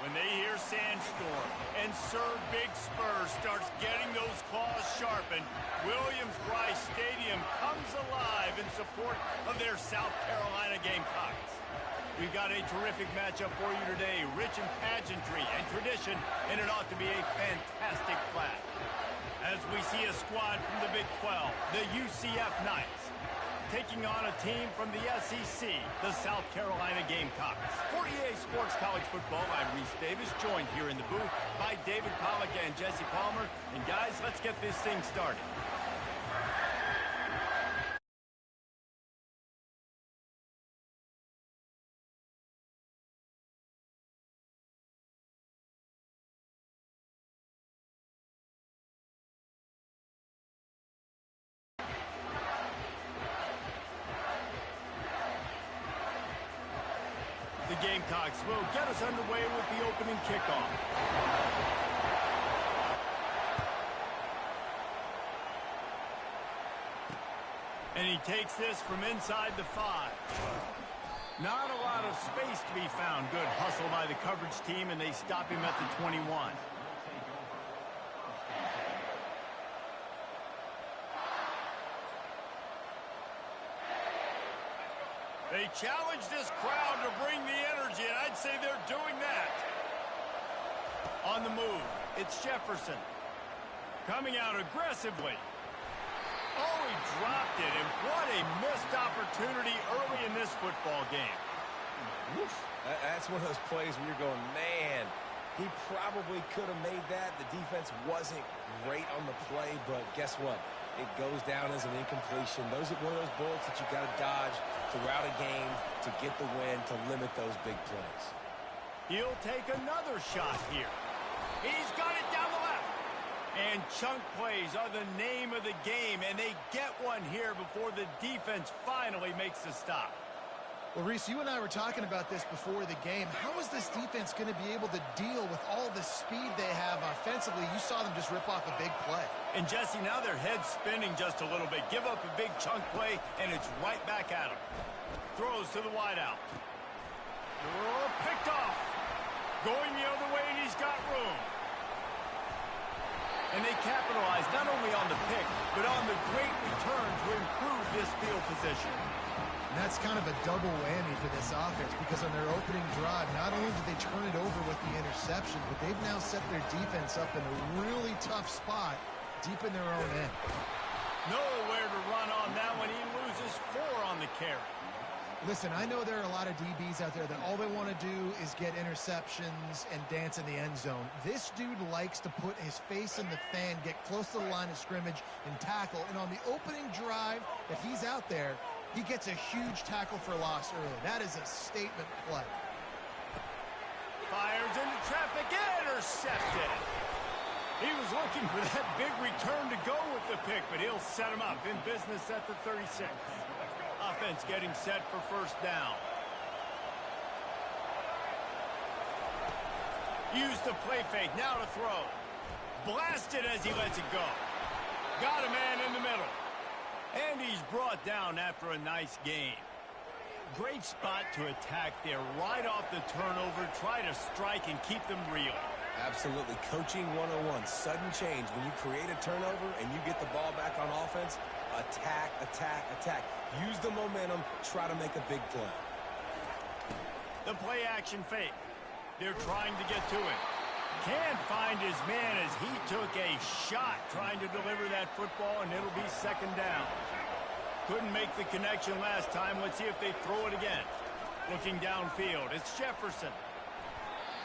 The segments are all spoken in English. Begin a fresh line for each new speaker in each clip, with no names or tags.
When they hear Sandstorm and Sir Big Spur starts getting those claws sharpened, Williams-Brice Stadium comes alive in support of their South Carolina Gamecocks. We've got a terrific matchup for you today, rich in pageantry and tradition, and it ought to be a fantastic clash. As we see a squad from the Big 12, the UCF Knights, taking on a team from the SEC, the South Carolina Gamecocks. For EA Sports College Football, I'm Reese Davis, joined here in the booth by David Pollack and Jesse Palmer. And guys, let's get this thing started. The Gamecocks will get us underway with the opening kickoff. And he takes this from inside the 5. Not a lot of space to be found. Good hustle by the coverage team, and they stop him at the 21. They challenge this crowd to bring the energy, and I'd say they're doing that. On the move, it's Jefferson. Coming out aggressively. Oh, he dropped it, and what a missed opportunity early in this football game.
Oof. That's one of those plays where you're going, man, he probably could have made that. The defense wasn't great on the play, but guess what? It goes down as an incompletion. Those are one of those bullets that you got to dodge throughout a game to get the win, to limit those big plays.
He'll take another shot here. He's got it down the left. And chunk plays are the name of the game, and they get one here before the defense finally makes the stop.
Well, Reese, you and I were talking about this before the game. How is this defense going to be able to deal with all the speed they have offensively? You saw them just rip off a big play.
And, Jesse, now their head's spinning just a little bit. Give up a big chunk play, and it's right back at them. Throws to the wideout. Oh, picked off. Going the other way, and he's got room. And they capitalize not only on the pick, but on the great return to improve this field position.
And that's kind of a double whammy for this offense, because on their opening drive, not only did they turn it over with the interception, but they've now set their defense up in a really tough spot deep in their own end.
Nowhere to run on that one. He loses 4 on the carry.
Listen, I know there are a lot of DBs out there that all they want to do is get interceptions and dance in the end zone. This dude likes to put his face in the fan, get close to the line of scrimmage, and tackle. And on the opening drive that he's out there, he gets a huge tackle for loss early. That is a statement play.
Fires into traffic, intercepted. He was looking for that big return to go with the pick, but he'll set him up in business at the 36. Offense getting set for first down. Use the play fake, now to throw. Blasted as he lets it go. Got a man in the middle. And he's brought down after a nice game. Great spot to attack there. Right off the turnover, try to strike and keep them real.
Absolutely. Coaching 101. Sudden change. When you create a turnover and you get the ball back on offense, attack, attack, attack. Use the momentum. Try to make a big play.
The play action fake. They're trying to get to it. Can't find his man as he took a shot trying to deliver that football, and it'll be second down. Couldn't make the connection last time. Let's see if they throw it again. Looking downfield, it's Jefferson.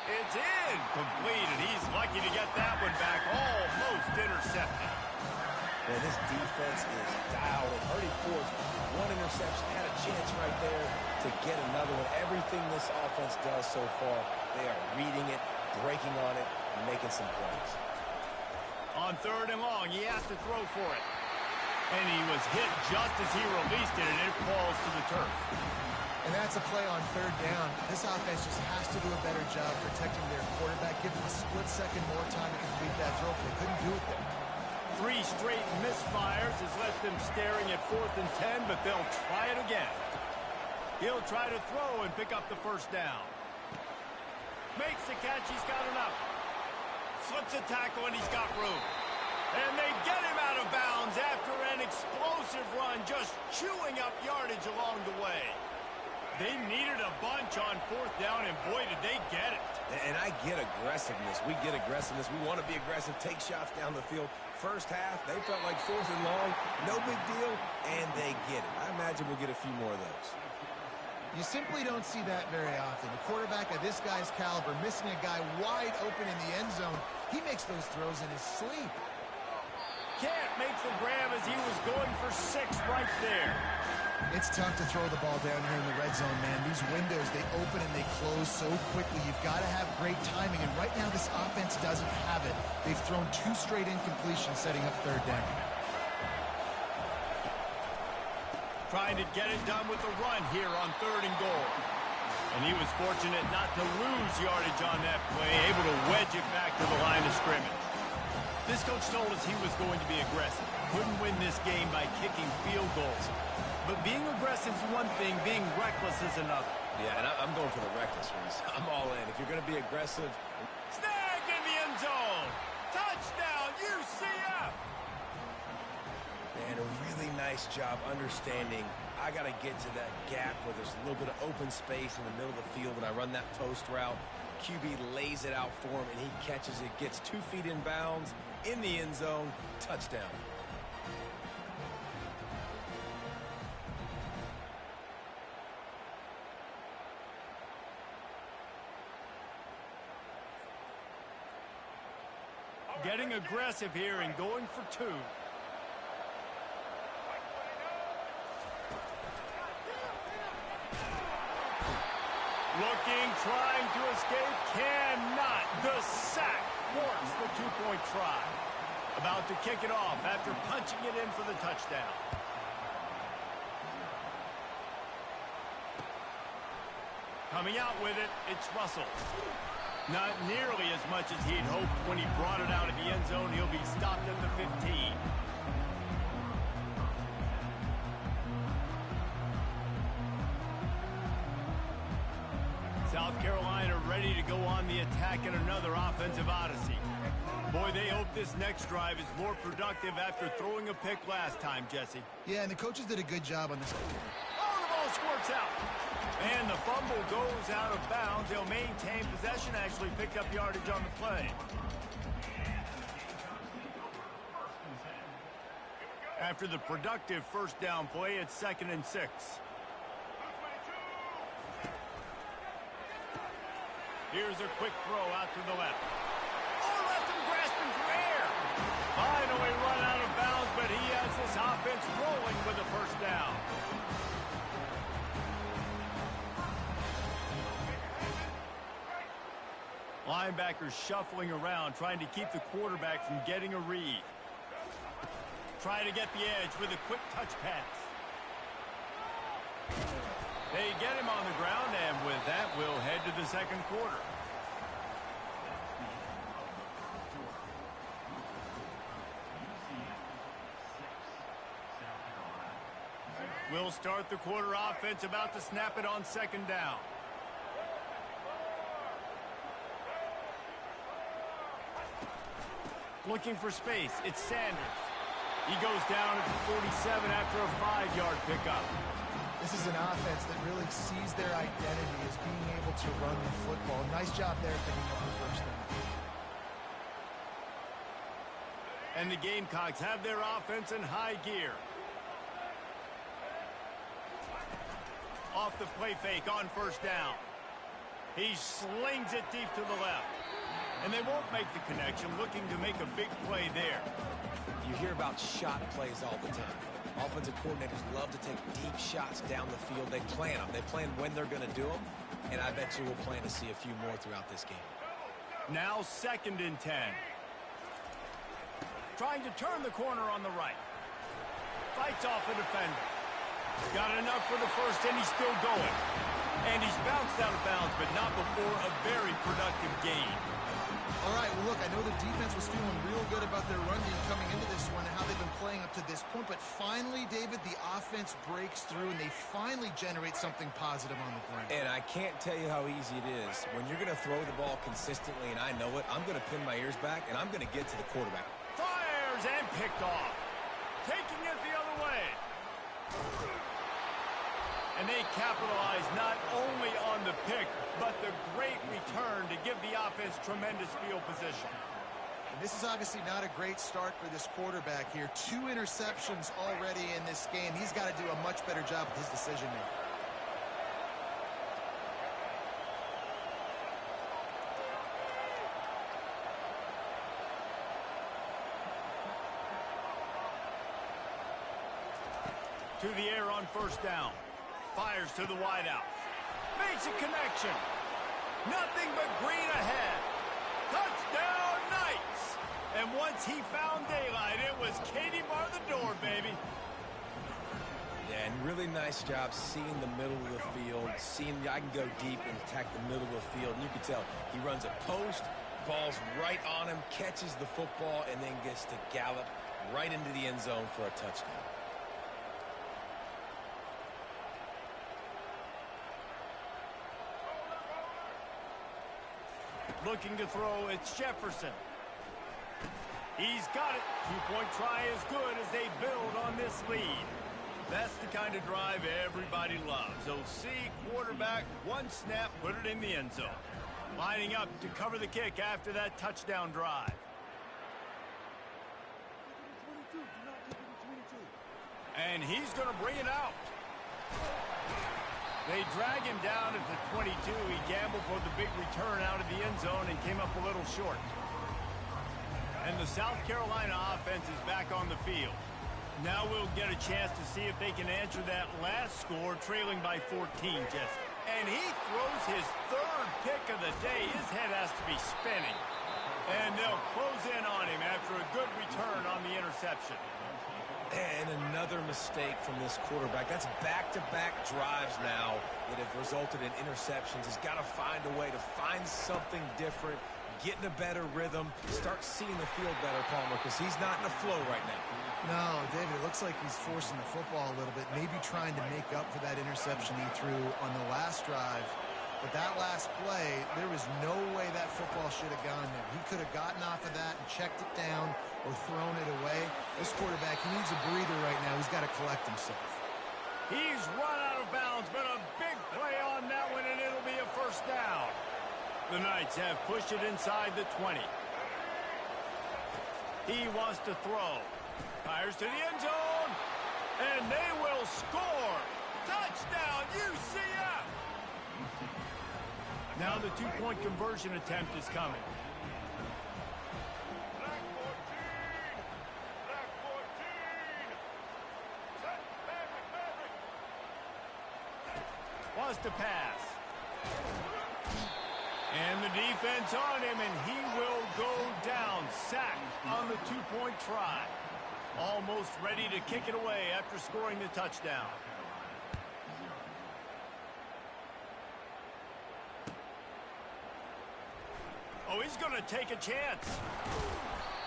It's in. Complete, and he's lucky to get that one back. Almost intercepted.
Man, this defense is dialed. And Hurdy Ford's one interception, had a chance right there to get another one. Everything this offense does so far, they are reading it, breaking on it, and making some plays.
On 3rd and long, he has to throw for it. And he was hit just as he released it, and it falls to the turf.
And that's a play on 3rd down. This offense just has to do a better job protecting their quarterback. Give them a split second more time to complete that throw. They couldn't do it there.
3 straight misfires has left them staring at 4th and 10, but they'll try it again. He'll try to throw and pick up the first down. Makes the catch. He's got enough. Slips a tackle, and he's got room. And they get him out of bounds after an explosive run, just chewing up yardage along the way. They needed a bunch on fourth down, and boy, did they get it.
And I get aggressiveness. We get aggressiveness. We want to be aggressive, take shots down the field. First half, they felt like fourth and long. No big deal, and they get it. I imagine we'll get a few more of those.
You simply don't see that very often. A quarterback of this guy's caliber missing a guy wide open in the end zone. He makes those throws in his sleep.
Can't make the grab as he was going for 6 right there.
It's tough to throw the ball down here in the red zone, man. These windows, they open and they close so quickly. You've got to have great timing, and right now this offense doesn't have it. They've thrown 2 straight incompletions setting up third down.
Trying to get it done with the run here on 3rd and goal. And he was fortunate not to lose yardage on that play, able to wedge it back to the line of scrimmage. This coach told us he was going to be aggressive. Couldn't win this game by kicking field goals. But being aggressive is one thing, being reckless is another.
Yeah, and I'm going for the reckless ones. I'm all in. If you're going to be aggressive.
Snagged in the end zone. Touchdown, UCF.
Man, a really nice job understanding I got to get to that gap where there's a little bit of open space in the middle of the field when I run that post route. QB lays it out for him, and he catches it, gets 2 feet in bounds, in the end zone, touchdown.
Getting aggressive here and going for 2. Looking, trying to escape, cannot. The sack forced the 2-point try. About to kick it off after punching it in for the touchdown. Coming out with it, it's Russell. Not nearly as much as he'd hoped when he brought it out of the end zone. He'll be stopped at the 15. South Carolina ready to go on the attack in another offensive odyssey. Boy, they hope this next drive is more productive after throwing a pick last time, Jesse.
Yeah, and the coaches did a good job on this.
Oh, the ball squirts out. And the fumble goes out of bounds. They'll maintain possession, actually pick up yardage on the play. After the productive first down play, it's 2nd and 6. Here's a quick throw out to the left. Oh, left him grasping for air. Finally run out of bounds, but he has this offense rolling with a first down. Linebackers shuffling around, trying to keep the quarterback from getting a read. Trying to get the edge with a quick touch pass. They get him on the ground, and with that, we'll head to the 2nd quarter. We'll start the quarter offense, about to snap it on 2nd down. Looking for space, it's Sanders. He goes down at the 47 after a 5-yard pickup.
This is an offense that really sees their identity as being able to run the football. Nice job there picking up the first down.
And the Gamecocks have their offense in high gear. Off the play fake on first down. He slings it deep to the left. And they won't make the connection, looking to make a big play there.
You hear about shot plays all the time. Offensive coordinators love to take deep shots down the field. They plan them. They plan when they're going to do them. And I bet you we'll plan to see a few more throughout this game.
Now 2nd and 10. Trying to turn the corner on the right. Fights off a defender. Got enough for the first, and he's still going. And he's bounced out of bounds, but not before a very productive gain.
All right, well, look, I know the defense was feeling real good about their run game coming into this one and how they've been playing up to this point, but finally, David, the offense breaks through and they finally generate something positive on the ground.
And I can't tell you how easy it is. When you're going to throw the ball consistently, and I know it, I'm going to pin my ears back, and I'm going to get to the quarterback.
Fires and picked off. Taking it the other way. And they capitalize not only on the pick, but the great return to give the offense tremendous field position.
And this is obviously not a great start for this quarterback here. 2 interceptions already in this game. He's got to do a much better job with his decision-making.
To the air on first down. Fires to the wideout. Makes a connection. Nothing but green ahead. Touchdown, Knights! And once he found daylight, it was Katie bar the door, baby.
Yeah, and really nice job seeing the middle of the field, seeing I can go deep and attack the middle of the field. And you can tell he runs a post, ball's right on him, catches the football, and then gets to gallop right into the end zone for a touchdown.
Looking to throw, it's Jefferson. He's got it. 2-point try as good as they build on this lead. That's the kind of drive everybody loves. OC, quarterback, one snap, put it in the end zone. Lining up to cover the kick after that touchdown drive. And he's going to bring it out. They drag him down at the 22. He gambled for the big return out of the end zone and came up a little short. And the South Carolina offense is back on the field. Now we'll get a chance to see if they can answer that last score, trailing by 14, Jesse. And he throws his 3rd pick of the day. His head has to be spinning. And they'll close in on him after a good return on the interception.
And another mistake from this quarterback. That's back-to-back drives now that have resulted in interceptions. He's got to find a way to find something different, get in a better rhythm, start seeing the field better, Palmer, because he's not in a flow right now.
No, David, it looks like he's forcing the football a little bit, maybe trying to make up for that interception he threw on the last drive. But that last play, there was no way that football should have gone there. He could have gotten off of that and checked it down or thrown it away. This quarterback, he needs a breather right now. He's got to collect himself.
He's run out of bounds, but a big play on that one, and it'll be a first down. The Knights have pushed it inside the 20. He wants to throw. Fires to the end zone, and they will score. Touchdown, UCF! Now the 2-point conversion attempt is coming.
Black 14! Black 14! Set, Maverick!
Wants to pass. And the defense on him, and he will go down. Sacked on the 2-point try. Almost ready to kick it away after scoring the touchdown. Oh, he's going to take a chance.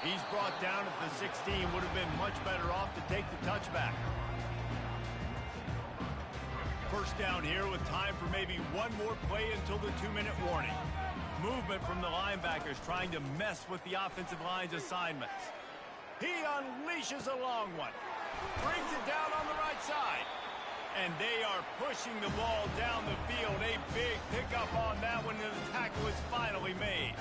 He's brought down at the 16. Would have been much better off to take the touchback. First down here with time for maybe one more play until the 2-minute warning. Movement from the linebackers trying to mess with the offensive line's assignments. He unleashes a long one. Brings it down on the right side. And they are pushing the ball down the field. A big pickup on that one, and the tackle is finally made.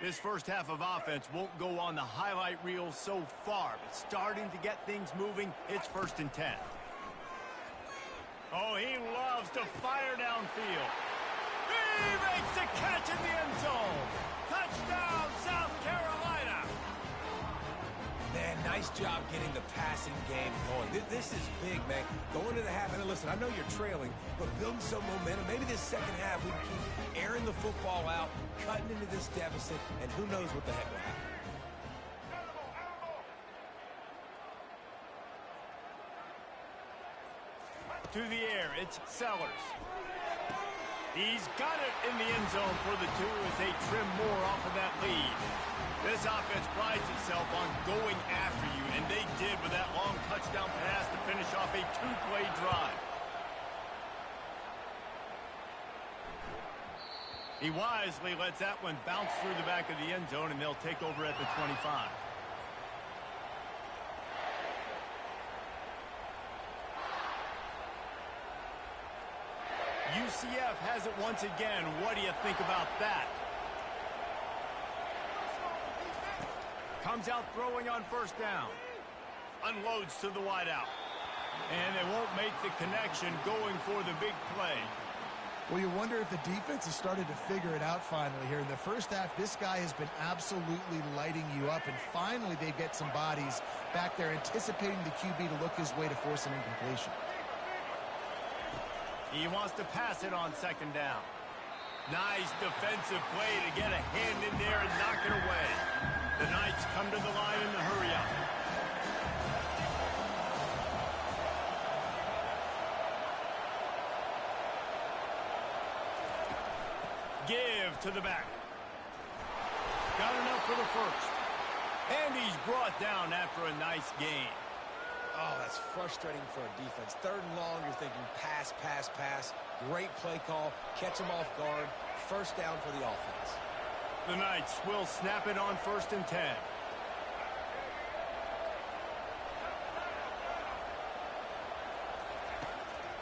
This first half of offense won't go on the highlight reel so far, but starting to get things moving. It's 1st and 10. Oh, he loves to fire downfield. He makes the catch in the end zone. Touchdown, South Carolina.
Man, nice job getting the passing game going. This is big, man. Going to the half, and listen, I know you're trailing, but building some momentum. Maybe this second half we can keep airing the football out, cutting into this deficit, and who knows what the heck will happen.
To the air, it's Sellers. He's got it in the end zone for the two as they trim more off of that lead. This offense prides itself on going after you, and they did with that long touchdown pass to finish off a two-play drive. He wisely lets that one bounce through the back of the end zone, and they'll take over at the 25. UCF has it once again. What do you think about that? Comes out throwing on first down. Unloads to the wideout. And they won't make the connection going for the big play.
Well, you wonder if the defense has started to figure it out finally here. In the first half, this guy has been absolutely lighting you up, and finally they get some bodies back there anticipating the QB to look his way to force an incompletion.
He wants to pass it on second down. Nice defensive play to get a hand in there and knock it away. The Knights come to the line in the hurry-up. Give to the back. Got enough for the first. And he's brought down after a nice gain.
Oh, that's frustrating for a defense. Third and long, you're thinking pass, pass, pass. Great play call. Catch them off guard. First down for the offense.
The Knights will snap it on 1st and 10.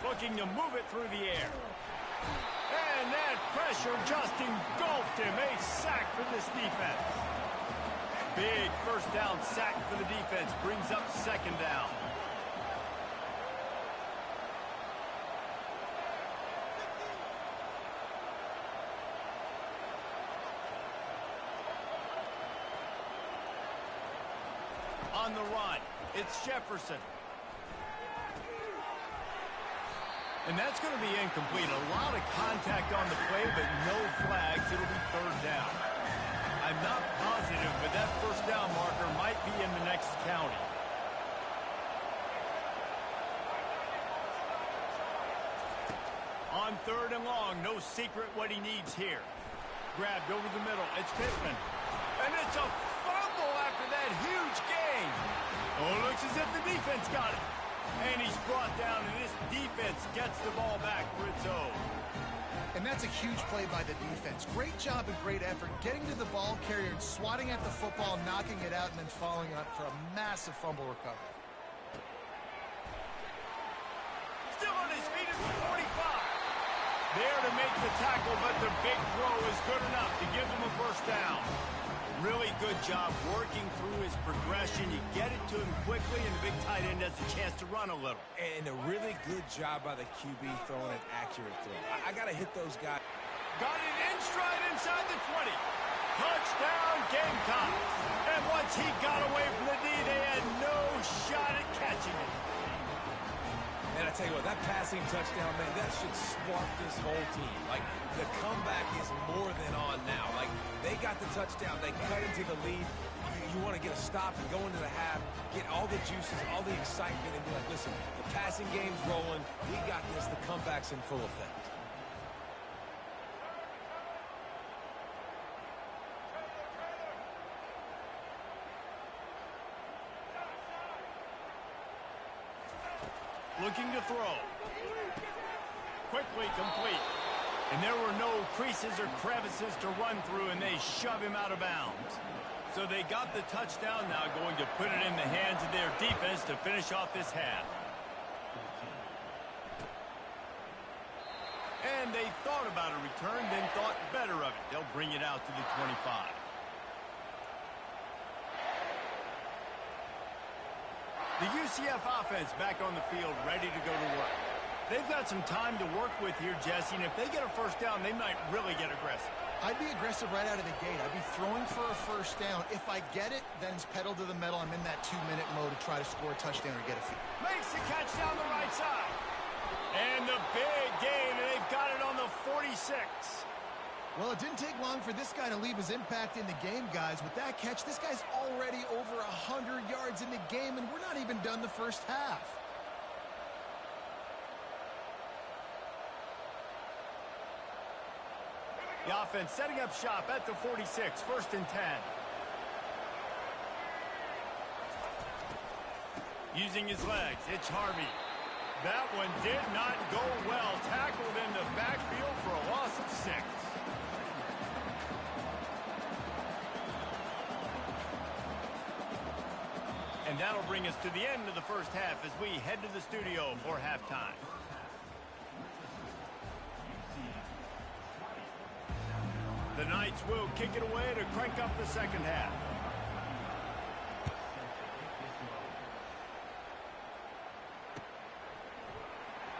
Looking to move it through the air. And that pressure just engulfed him. A sack for this defense. Big first down sack for the defense. Brings up second down. On the run, it's Jefferson. And that's going to be incomplete. A lot of contact on the play, but no flags. It'll be third down. I'm not positive, but that first down marker might be in the next county. On 3rd and long, no secret what he needs here. Grabbed over the middle. It's Pittman. And it's a fumble after that huge gain. Oh, looks as if the defense got it. And he's brought down, and this defense gets the ball back for its own.
And that's a huge play by the defense. Great job and great effort getting to the ball carrier and swatting at the football, knocking it out, and then following up for a massive fumble recovery.
Still on his feet at the 45. There to make the tackle, but the big throw is good enough to give them a first down. Really good job working through his progression. You get it to him quickly, and the big tight end has a chance to run a little.
And a really good job by the QB throwing an accurate throw. I got to hit those guys.
Got it in stride inside the 20. Touchdown, Gamecocks. And once he got away from the D, they had no shot at catching it.
And I tell you what, that passing touchdown, man, that should spark this whole team. Like, the comeback is more than on now. Like, they got the touchdown. They cut into the lead. You want to get a stop and go into the half, get all the juices, all the excitement, and be like, listen, the passing game's rolling. We got this. The comeback's in full effect.
Looking to throw. Quickly complete. And there were no creases or crevices to run through, and they shove him out of bounds. So they got the touchdown, now going to put it in the hands of their defense to finish off this half. And they thought about a return, then thought better of it. They'll bring it out to the 25. The UCF offense back on the field, ready to go to work. They've got some time to work with here, Jesse, and if they get a first down, they might really get aggressive.
I'd be aggressive right out of the gate. I'd be throwing for a first down. If I get it, then it's pedal to the metal. I'm in that 2-minute mode to try to score a touchdown or get a field.
Makes the catch down the right side. And the big gain, and they've got it on the 46.
Well, it didn't take long for this guy to leave his impact in the game, guys. With that catch, this guy's already over 100 yards in the game, and we're not even done the first half.
The offense setting up shop at the 46, 1st and 10. Using his legs, it's Harvey. That one did not go well. Tackled in the backfield for a loss of 6. And that'll bring us to the end of the first half as we head to the studio for halftime. The Knights will kick it away to crank up the second half.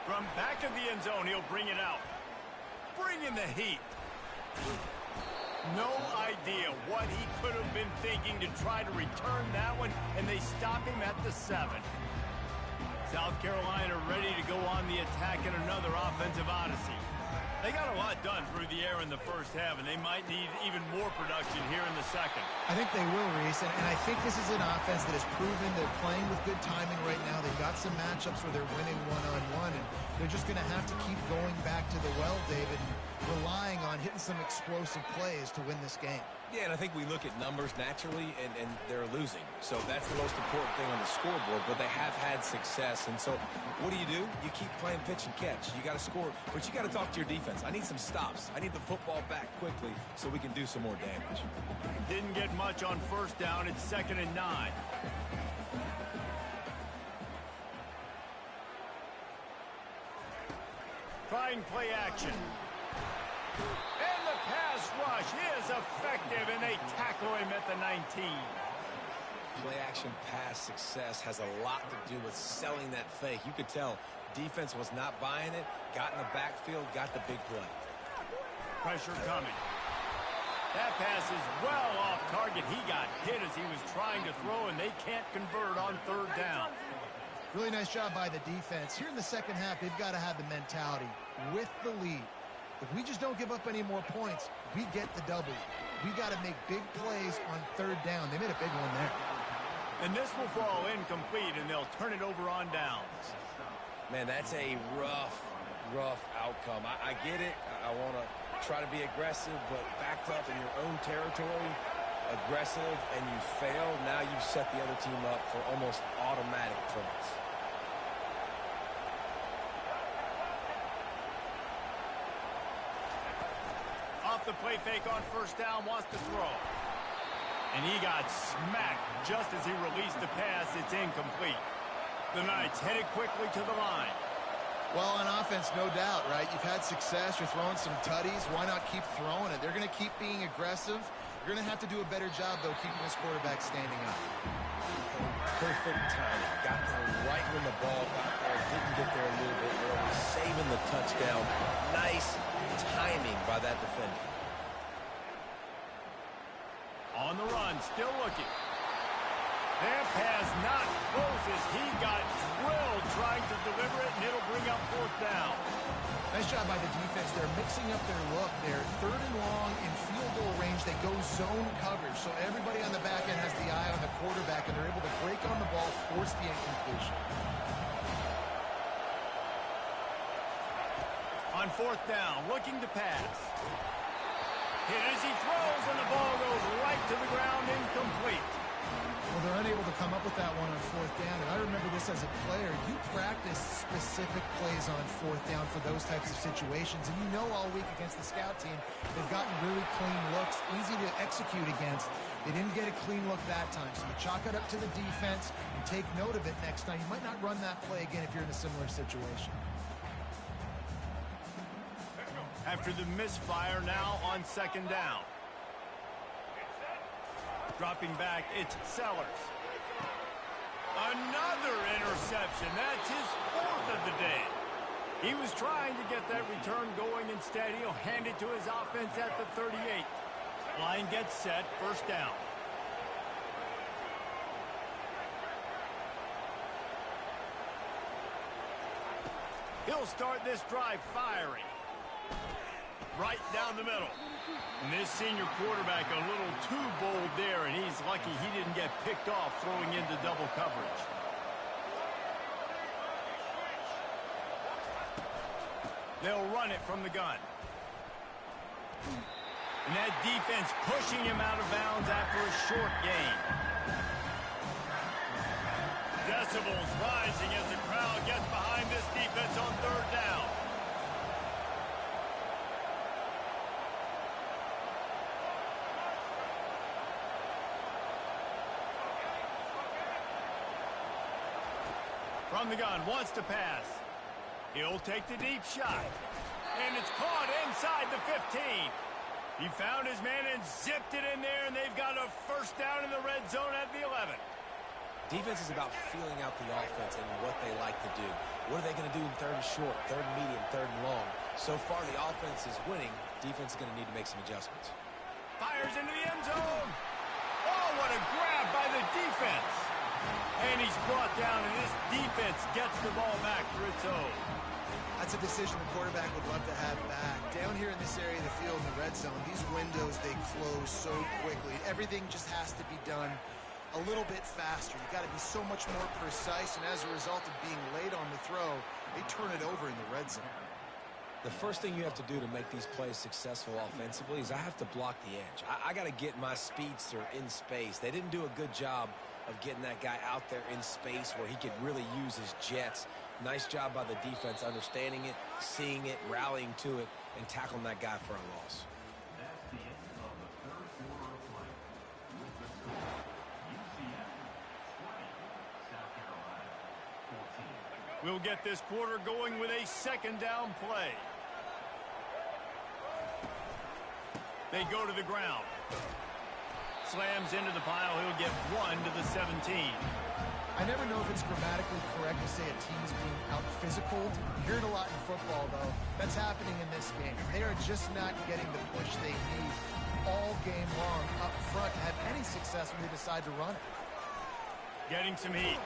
From back of the end zone, he'll bring it out. Bring in the heat. No idea what he could have been thinking to try to return that one, and they stop him at the 7. South Carolina ready to go on the attack in another offensive odyssey. They got a lot done through the air in the first half, and they might need even more production here in the second.
I think they will, Reese, and I think this is an offense that has proven they're playing with good timing right now. They've got some matchups where they're winning one-on-one, and they're just going to have to keep going back to the well, David, and relying on hitting some explosive plays to win this game.
Yeah, and I think we look at numbers naturally, and they're losing. So that's the most important thing on the scoreboard, but they have had success. And so what do? You keep playing pitch and catch. You got to score, but you got to talk to your defense. I need some stops. I need the football back quickly so we can do some more damage.
Didn't get much on 1st down. It's 2nd and 9. Trying play action. And the pass rush is effective, and they tackle him at the 19.
Play action pass success has a lot to do with selling that fake. You could tell defense was not buying it, got in the backfield, got the big play.
Pressure coming. That pass is well off target. He got hit as he was trying to throw, and they can't convert on 3rd down.
Really nice job by the defense. Here in the second half, they've got to have the mentality with the lead. If we just don't give up any more points, we get the W. We got to make big plays on 3rd down. They made a big one there.
And this will fall incomplete, and they'll turn it over on downs.
Man, that's a rough outcome. I get it. I want to try to be aggressive, but backed up in your own territory, aggressive, and you fail. Now you've set the other team up for almost automatic points.
Off the play fake on 1st down, wants to throw. And he got smacked just as he released the pass. It's incomplete. The Knights headed quickly to the line.
Well, on offense, no doubt, right? You've had success. You're throwing some tutties. Why not keep throwing it? They're going to keep being aggressive. You're going to have to do a better job, though, keeping this quarterback standing up.
Perfect timing. Got there right when the ball got there. Didn't get there a little bit early. Saving the touchdown. Nice timing by that defender.
On the run, still looking. That pass not close as he got drilled trying to deliver it, and it'll bring up 4th down.
Nice job by the defense. They're mixing up their look. They're 3rd and long in field goal range. They go zone coverage, so everybody on the back end has the eye on the quarterback, and they're able to break on the ball, force the incompletion.
On 4th down, looking to pass. Hit as he throws, and the ball goes right to the ground, incomplete.
Well, they're unable to come up with that one on 4th down, and I remember this as a player. You practice specific plays on 4th down for those types of situations, and you know all week against the scout team, they've gotten really clean looks, easy to execute against. They didn't get a clean look that time, so you chalk it up to the defense and take note of it next time. You might not run that play again if you're in a similar situation.
After the misfire, now on 2nd down. Dropping back, it's Sellers. Another interception. That's his 4th of the day. He was trying to get that return going. Instead, he'll hand it to his offense at the 38. Line gets set, 1st down. He'll start this drive firing. Right down the middle. And this senior quarterback a little too bold there, and he's lucky he didn't get picked off throwing into double coverage. They'll run it from the gun. And that defense pushing him out of bounds after a short gain. Decibels rising as the crowd gets behind this defense on third down. From the gun, wants to pass. He'll take the deep shot. And it's caught inside the 15. He found his man and zipped it in there, and they've got a first down in the red zone at the 11.
Defense is about feeling out the offense and what they like to do. What are they going to do in third and short, third and medium, third and long? So far, the offense is winning. Defense is going to need to make some adjustments.
Fires into the end zone. Oh, what a grab by the defense. And he's brought down, and this defense gets the ball back for its own.
That's a decision the quarterback would love to have back. Down here in this area of the field in the red zone, these windows, they close so quickly. Everything just has to be done a little bit faster. You've got to be so much more precise, and as a result of being late on the throw, they turn it over in the red zone.
The first thing you have to do to make these plays successful offensively is I have to block the edge. I got to get my speedster in space. They didn't do a good job of getting that guy out there in space where he could really use his jets. Nice job by the defense understanding it, seeing it, rallying to it, and tackling that guy for a loss.
That's the end of the third quarter of play. With the score, UCF 20, South Carolina 14.
We'll get this quarter going with a second down play. They go to the ground. Slams into the pile. He'll get 1 to the 17.
I never know if it's grammatically correct to say a team is being out-physical. You hear it a lot in football, though. That's happening in this game. They are just not getting the push they need all game long up front to have any success when they decide to run it.
Getting some heat.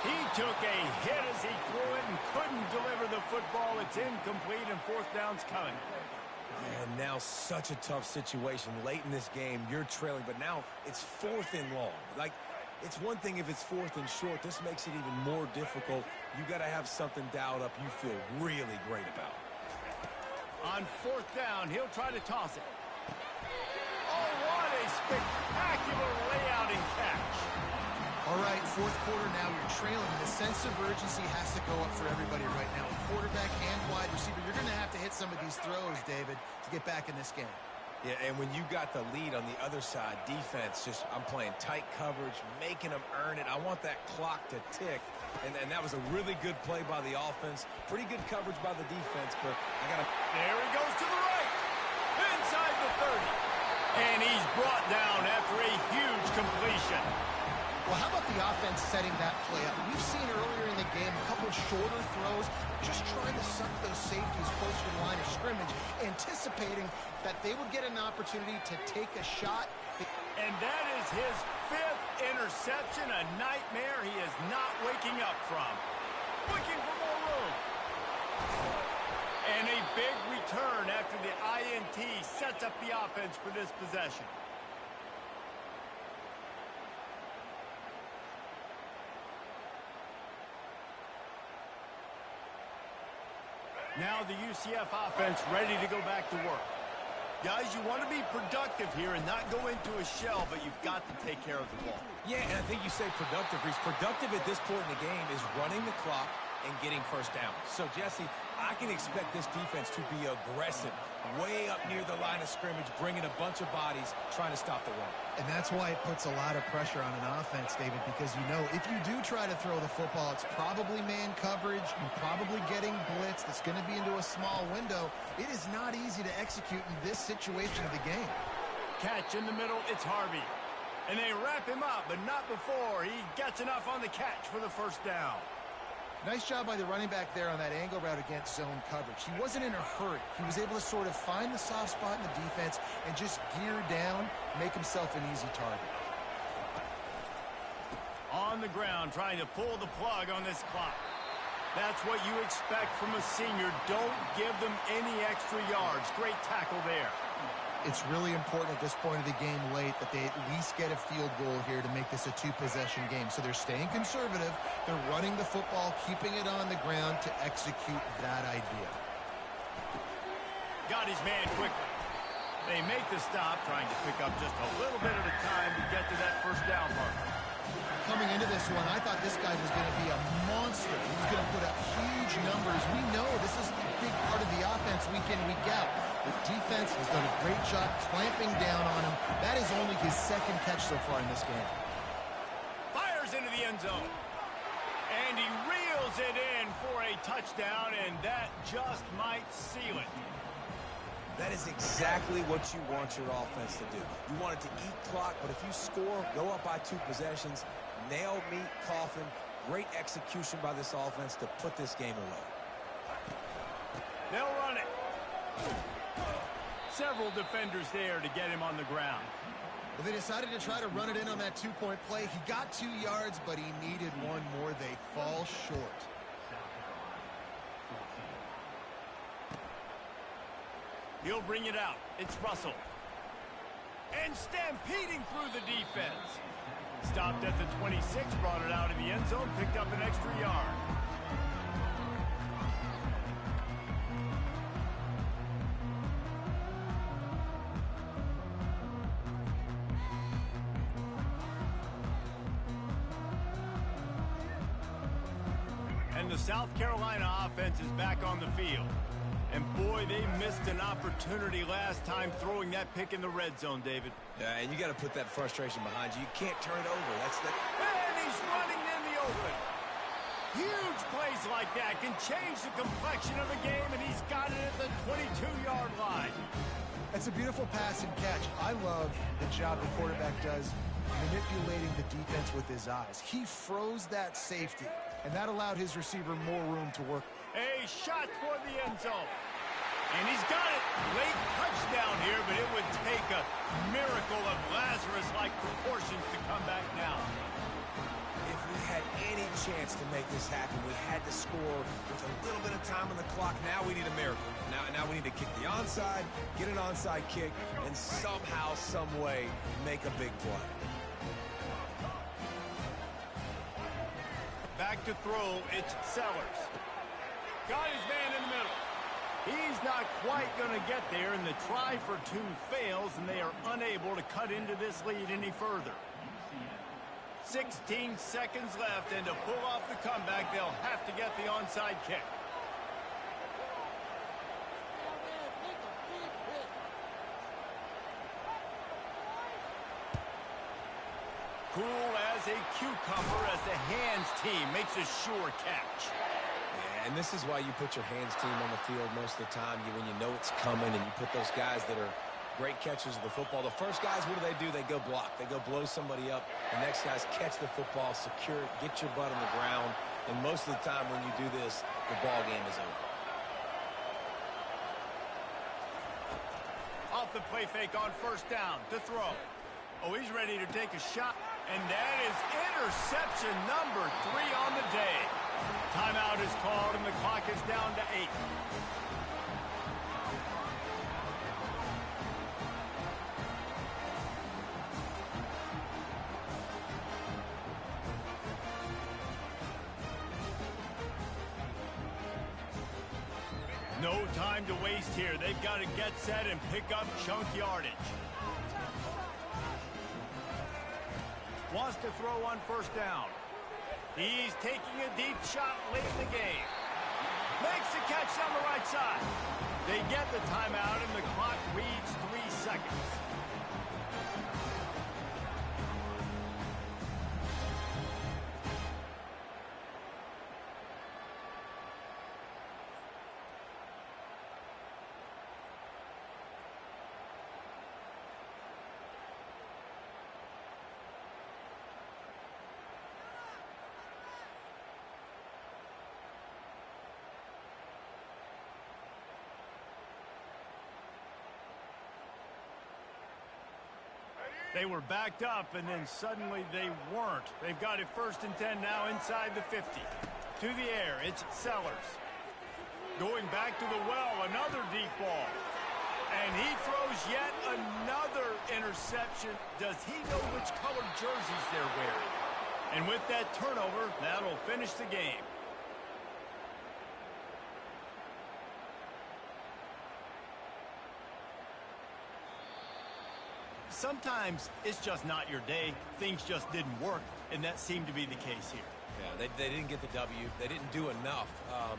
He took a hit as he threw it and couldn't deliver the football. It's incomplete, and fourth down's coming.
And now such a tough situation. Late in this game, you're trailing, but now it's fourth and long. Like, it's one thing if it's fourth and short. This makes it even more difficult. You got to have something dialed up you feel really great about.
On fourth down, he'll try to toss it. Oh, what a spectacular layout and catch.
All right, fourth quarter now, you're trailing. The sense of urgency has to go up for everybody right now. Quarterback and wide receiver, you're going to have to hit some of these throws, David, to get back in this game.
Yeah, and when you got the lead on the other side, defense, I'm playing tight coverage, making them earn it. I want that clock to tick, and that was a really good play by the offense. Pretty good coverage by the defense, but I got to...
There he goes to the right, inside the 30. And he's brought down after a huge completion.
Well, how about the offense setting that play up? We've seen earlier in the game a couple of shorter throws, just trying to suck those safeties closer to the line of scrimmage, anticipating that they would get an opportunity to take a shot.
And that is his 5th interception, a nightmare he is not waking up from. Looking for more room. And a big return after the INT sets up the offense for this possession. Now the UCF offense ready to go back to work. Guys, you want to be productive here and not go into a shell, but you've got to take care of the ball.
Yeah, and I think you say productive, Reese. Productive at this point in the game is running the clock and getting first down. So, Jesse, I can expect this defense to be aggressive, way up near the line of scrimmage, bringing a bunch of bodies, trying to stop the run.
And that's why it puts a lot of pressure on an offense, David, because you know if you do try to throw the football, it's probably man coverage, you're probably getting blitz, that's going to be into a small window. It is not easy to execute in this situation of the game.
Catch in the middle, it's Harvey. And they wrap him up, but not before he gets enough on the catch for the first down.
Nice job by the running back there on that angle route against zone coverage. He wasn't in a hurry. He was able to sort of find the soft spot in the defense and just gear down, make himself an easy target.
On the ground, trying to pull the plug on this clock. That's what you expect from a senior. Don't give them any extra yards. Great tackle there.
It's really important at this point of the game late that they at least get a field goal here to make this a two-possession game. So they're staying conservative. They're running the football, keeping it on the ground to execute that idea.
Got his man quickly. They make the stop, trying to pick up just a little bit at a time to get to that first down mark.
Coming into this one, I thought this guy was going to be a monster. He was going to put up huge numbers. We know this is a big part of the offense week in, week out. The defense has done a great job clamping down on him. That is only his second catch so far in this game.
Fires into the end zone. And he reels it in for a touchdown, and that just might seal it.
That is exactly what you want your offense to do. You want it to eat clock, but if you score, go up by 2 possessions, nail, meet, coffin. Great execution by this offense to put this game away.
They'll run it. Several defenders there to get him on the ground.
Well, they decided to try to run it in on that 2-point play. He got 2 yards, but he needed 1 more. They fall short.
He'll bring it out. It's Russell. And stampeding through the defense. Stopped at the 26, brought it out of the end zone, picked up an extra yard. And the South Carolina offense is back on the field. And boy, they missed an opportunity last time throwing that pick in the red zone, David.
Yeah, and you got to put that frustration behind you. You can't turn it over.
And he's running in the open. Huge plays like that can change the complexion of a game, and he's got it at the 22-yard line.
That's a beautiful pass and catch. I love the job the quarterback does manipulating the defense with his eyes. He froze that safety, and that allowed his receiver more room to work.
A shot toward the end zone. And he's got it. Late touchdown here, but it would take a miracle of Lazarus-like proportions to come back now.
If we had any chance to make this happen, we had to score with a little bit of time on the clock. Now we need a miracle. Now we need to kick the onside, get an onside kick, and somehow, some way, make a big play.
Back to throw, it's Sellers. Got his man in the middle. He's not quite going to get there, and the try for 2 fails, and they are unable to cut into this lead any further. 16 seconds left, and to pull off the comeback, they'll have to get the onside kick. Cool as a cucumber as the hands team makes a sure catch.
And this is why you put your hands team on the field most of the time, when you know it's coming, and you put those guys that are great catchers of the football. The first guys, what do? They go block. They go blow somebody up. The next guys catch the football, secure it, get your butt on the ground. And most of the time when you do this, the ball game is over.
Off the play fake on first down to throw. Oh, he's ready to take a shot. And that is interception number 3 on the day. Timeout is called, and the clock is down to 8. No time to waste here. They've got to get set and pick up chunk yardage. Wants to throw on first down. He's taking a deep shot late in the game. Makes the catch on the right side. They get the timeout, and the clock reads 3 seconds. They were backed up, and then suddenly they weren't. They've got it 1st and 10 now inside the 50. To the air, it's Sellers. Going back to the well, another deep ball. And he throws yet another interception. Does he know which colored jerseys they're wearing? And with that turnover, that'll finish the game. sometimes it's just not your day. Things just didn't work, and that seemed to be the case here.
Yeah, they didn't get the W. They didn't do enough.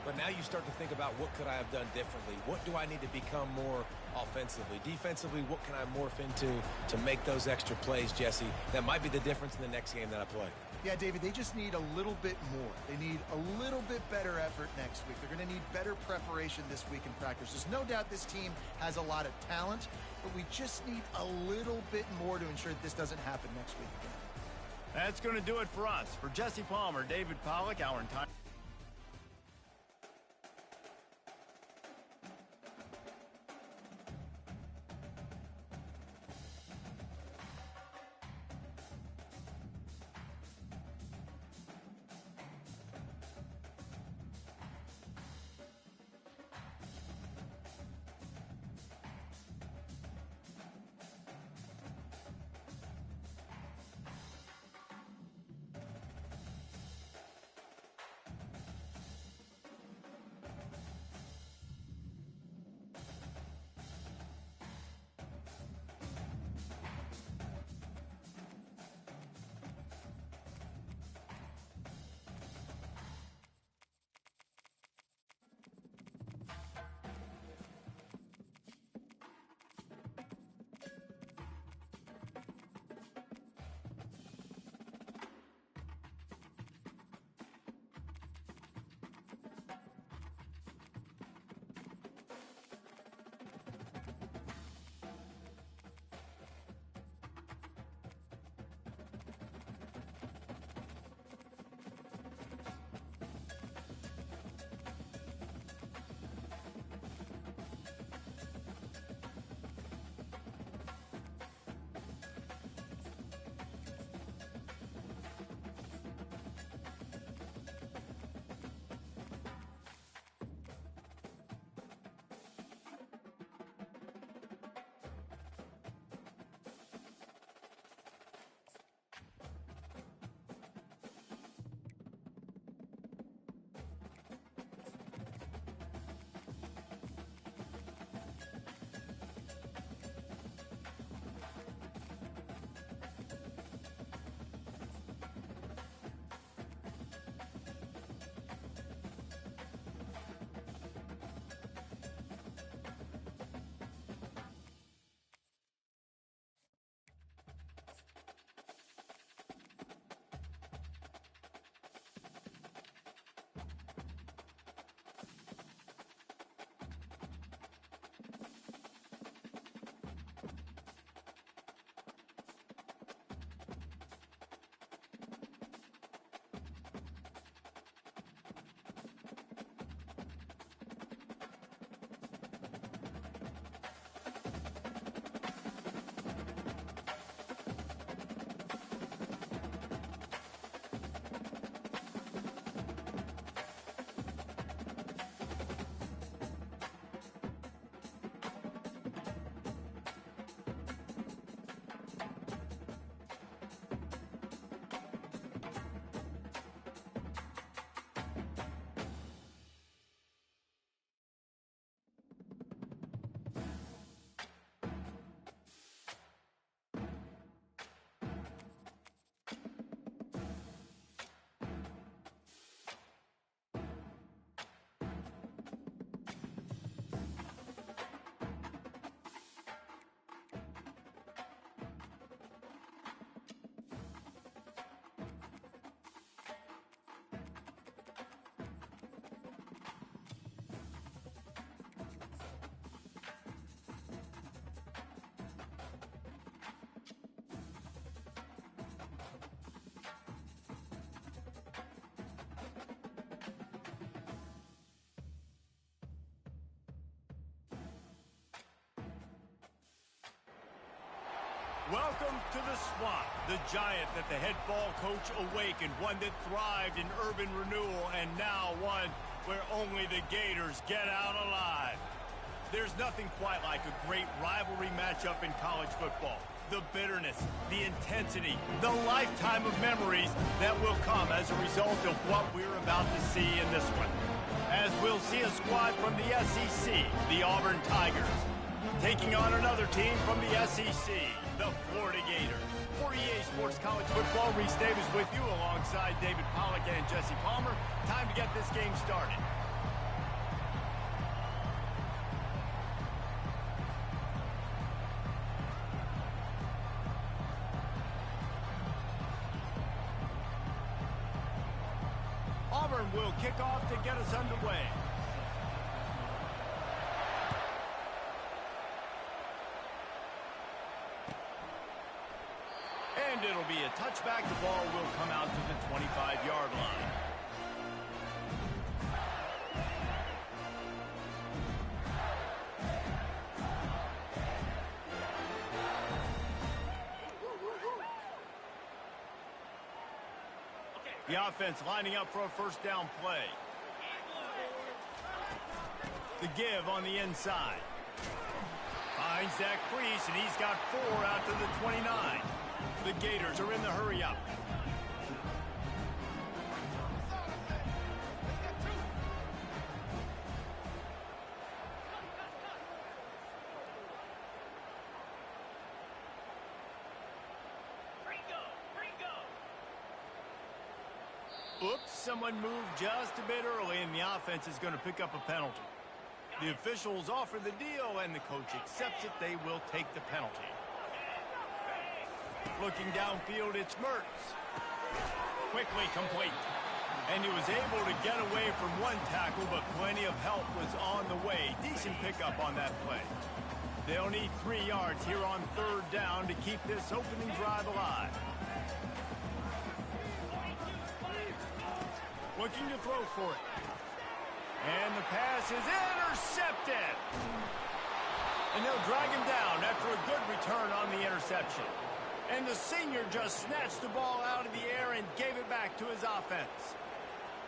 But now you start to think about what could I have done differently? What do I need to become more offensively? Defensively, what can I morph into to make those extra plays, Jesse? That might be the difference in the next game that I play.
Yeah, David, they just need a little bit more. They need a little bit better effort next week. They're going to need better preparation this week in practice. There's no doubt this team has a lot of talent, but we just need a little bit more to ensure that this doesn't happen next week again.
That's going to do it for us. For Jesse Palmer, David Pollack, our entire... Welcome to the Swamp, the giant that the head ball coach awakened, one that thrived in urban renewal, and now one where only the Gators get out alive. There's nothing quite like a great rivalry matchup in college football. The bitterness, the intensity, the lifetime of memories that will come as a result of what we're about to see in this one. As we'll see a squad from the SEC, the Auburn Tigers, Taking on another team from the SEC, the Florida Gators. For EA Sports College Football, Reese Davis with you alongside David Pollack and Jesse Palmer. Time to get this game started. Auburn will kick off to get us underway. And it'll be a touchback. The ball will come out to the 25-yard line. The offense lining up for a first down play. The give on the inside. Finds Zach Priest, and he's got 4 out to the 29. The Gators are in the hurry-up. Oops, someone moved just a bit early, and the offense is going to pick up a penalty. The officials offer the deal, and the coach accepts it. They will take the penalty. Looking downfield, it's Mertz. Quickly complete. And he was able to get away from one tackle, but plenty of help was on the way. Decent pickup on that play. They'll need 3 yards here on third down to keep this opening drive alive. Looking to throw for it. And the pass is intercepted. And they'll drag him down after a good return on the interception. And the senior just snatched the ball out of the air and gave it back to his offense.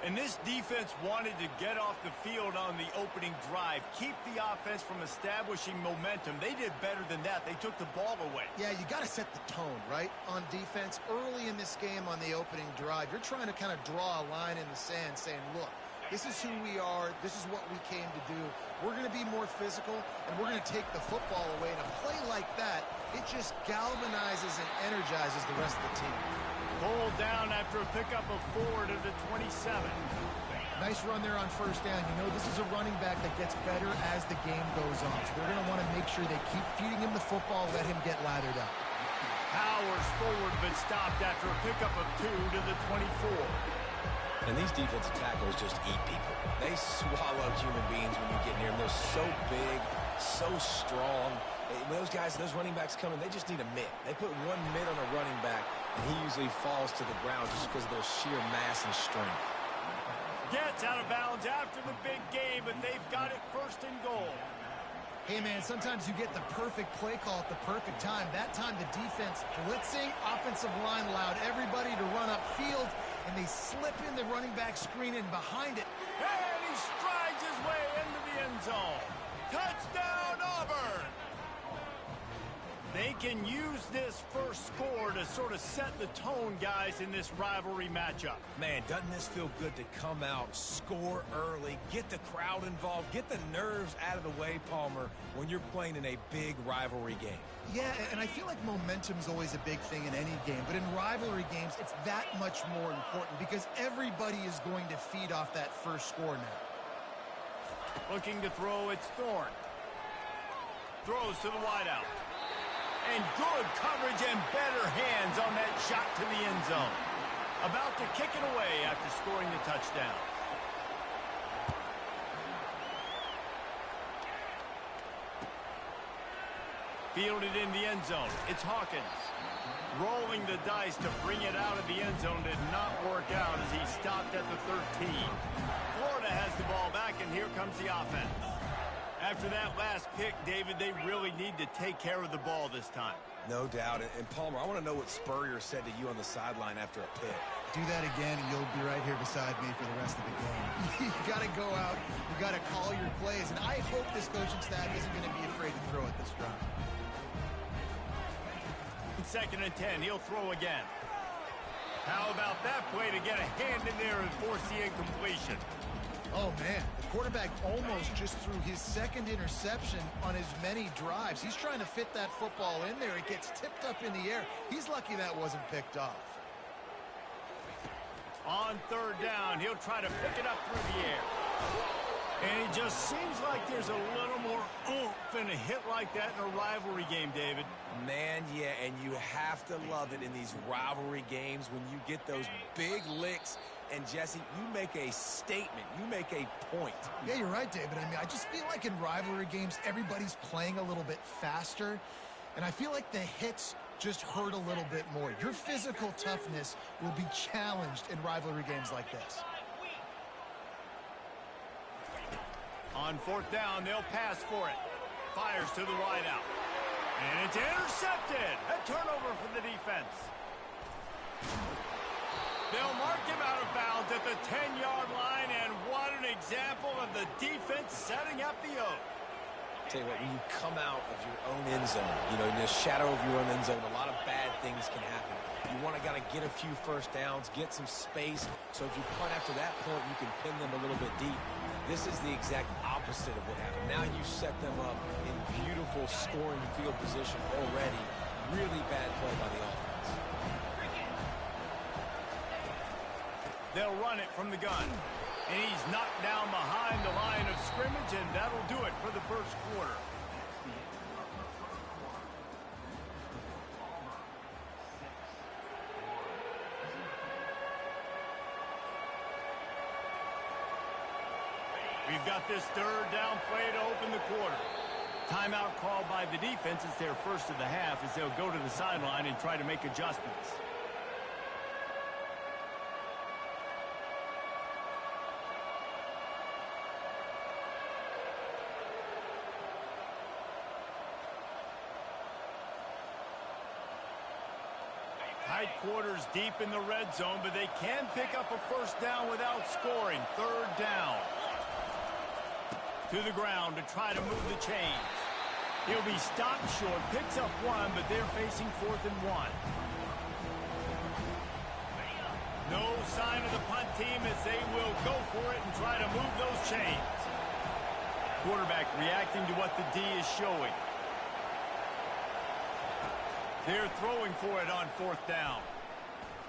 And this defense wanted to get off the field on the opening drive, keep the offense from establishing momentum. They did better than that. They took the ball away.
Yeah, you got to set the tone, right, on defense. Early in this game on the opening drive, you're trying to kind of draw a line in the sand saying, look, this is who we are. This is what we came to do. We're going to be more physical, and we're going to take the football away. And a play like that, it just galvanizes and energizes the rest of the team.
Pulled down after a pickup of 4 to the 27.
Nice run there on first down. You know, this is a running back that gets better as the game goes on. So they're going to want to make sure they keep feeding him the football, let him get lathered up.
Powers forward, but stopped after a pickup of 2 to the 24.
And these defensive tackles just eat people. They swallow human beings when you get near them. They're so big, so strong. When those guys, those running backs come in, they just need a mitt. They put one mitt on a running back, and he usually falls to the ground just because of their sheer mass and strength.
Gets out of bounds after the big game, but they've got it first and goal.
Hey, man, sometimes you get the perfect play call at the perfect time. That time the defense blitzing, offensive line allowed everybody to run upfield, and they slip in the running back screen and behind it.
And he strides his way into the end zone. Touchdown, Auburn! They can use this first score to sort of set the tone, guys, in this rivalry matchup.
Man, doesn't this feel good to come out, score early, get the crowd involved, get the nerves out of the way, Palmer, when you're playing in a big rivalry game?
Yeah, and I feel like momentum's always a big thing in any game, but in rivalry games, it's that much more important because everybody is going to feed off that first score now.
Looking to throw, it's Thorne. Throws to the wideout. And good coverage and better hands on that shot to the end zone. About to kick it away after scoring the touchdown. Fielded in the end zone. It's Hawkins. Rolling the dice to bring it out of the end zone did not work out as he stopped at the 13. Florida has the ball back, and here comes the offense. After that last pick, David, they really need to take care of the ball this time.
No doubt. And Palmer, I want to know what Spurrier said to you on the sideline after a pick.
Do that again, and you'll be right here beside me for the rest of the game. You got to go out. You got to call your plays. And I hope this coaching staff isn't going to be afraid to throw at this drive.
2nd and 10. He'll throw again. How about that play to get a hand in there and force the incompletion?
Oh, man, the quarterback almost just threw his second interception on as many drives. He's trying to fit that football in there. It gets tipped up in the air. He's lucky that wasn't picked off.
On third down, he'll try to pick it up through the air. And it just seems like there's a little more oomph in a hit like that in a rivalry game, David.
Man, yeah, and you have to love it in these rivalry games when you get those big licks. And, Jesse, you make a statement. You make a point.
Yeah, you're right, David. I mean, I just feel like in rivalry games, everybody's playing a little bit faster. And I feel like the hits just hurt a little bit more. Your physical toughness will be challenged in rivalry games like this.
On fourth down, they'll pass for it. Fires to the wideout. And it's intercepted. A turnover for the defense. They'll mark him out of bounds at the 10-yard line, and what an example of the defense setting up the O.
Tell you what, when you come out of your own end zone, you know, in the shadow of your own end zone, a lot of bad things can happen. You want to get a few first downs, get some space, so if you punt after that point, you can pin them a little bit deep. This is the exact opposite of what happened. Now you set them up in beautiful scoring field position already. Really bad play by the offense.
They'll run it from the gun. And he's knocked down behind the line of scrimmage, and that'll do it for the first quarter. We've got this third down play to open the quarter. Timeout called by the defense. It's their first of the half as they'll go to the sideline and try to make adjustments. Tight quarters deep in the red zone, but they can pick up a first down without scoring. Third down. To the ground to try to move the chains. He'll be stopped short, picks up one, but they're facing 4th and 1. No sign of the punt team as they will go for it and try to move those chains. Quarterback reacting to what the D is showing. They're throwing for it on 4th down.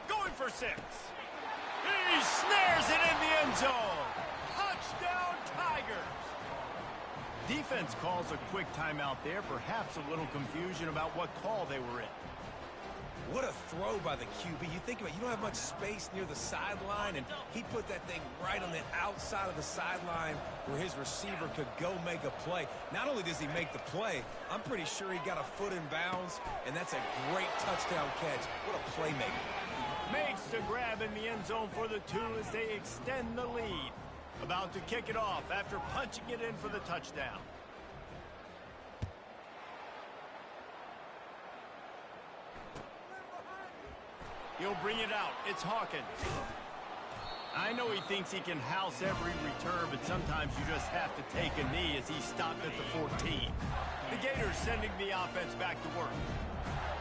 Going for 6. He snares it in the end zone. Touchdown, Tigers. Defense calls a quick timeout there. Perhaps a little confusion about what call they were in.
What a throw by the QB. You think about it, you don't have much space near the sideline, and he put that thing right on the outside of the sideline where his receiver could go make a play. Not only does he make the play, I'm pretty sure he got a foot in bounds, and that's a great touchdown catch. What a playmaker.
Makes the grab in the end zone for the 2 as they extend the lead. About to kick it off after punching it in for the touchdown. He'll bring it out. It's Hawkins. I know he thinks he can house every return, but sometimes you just have to take a knee as he stopped at the 14. The Gators sending the offense back to work.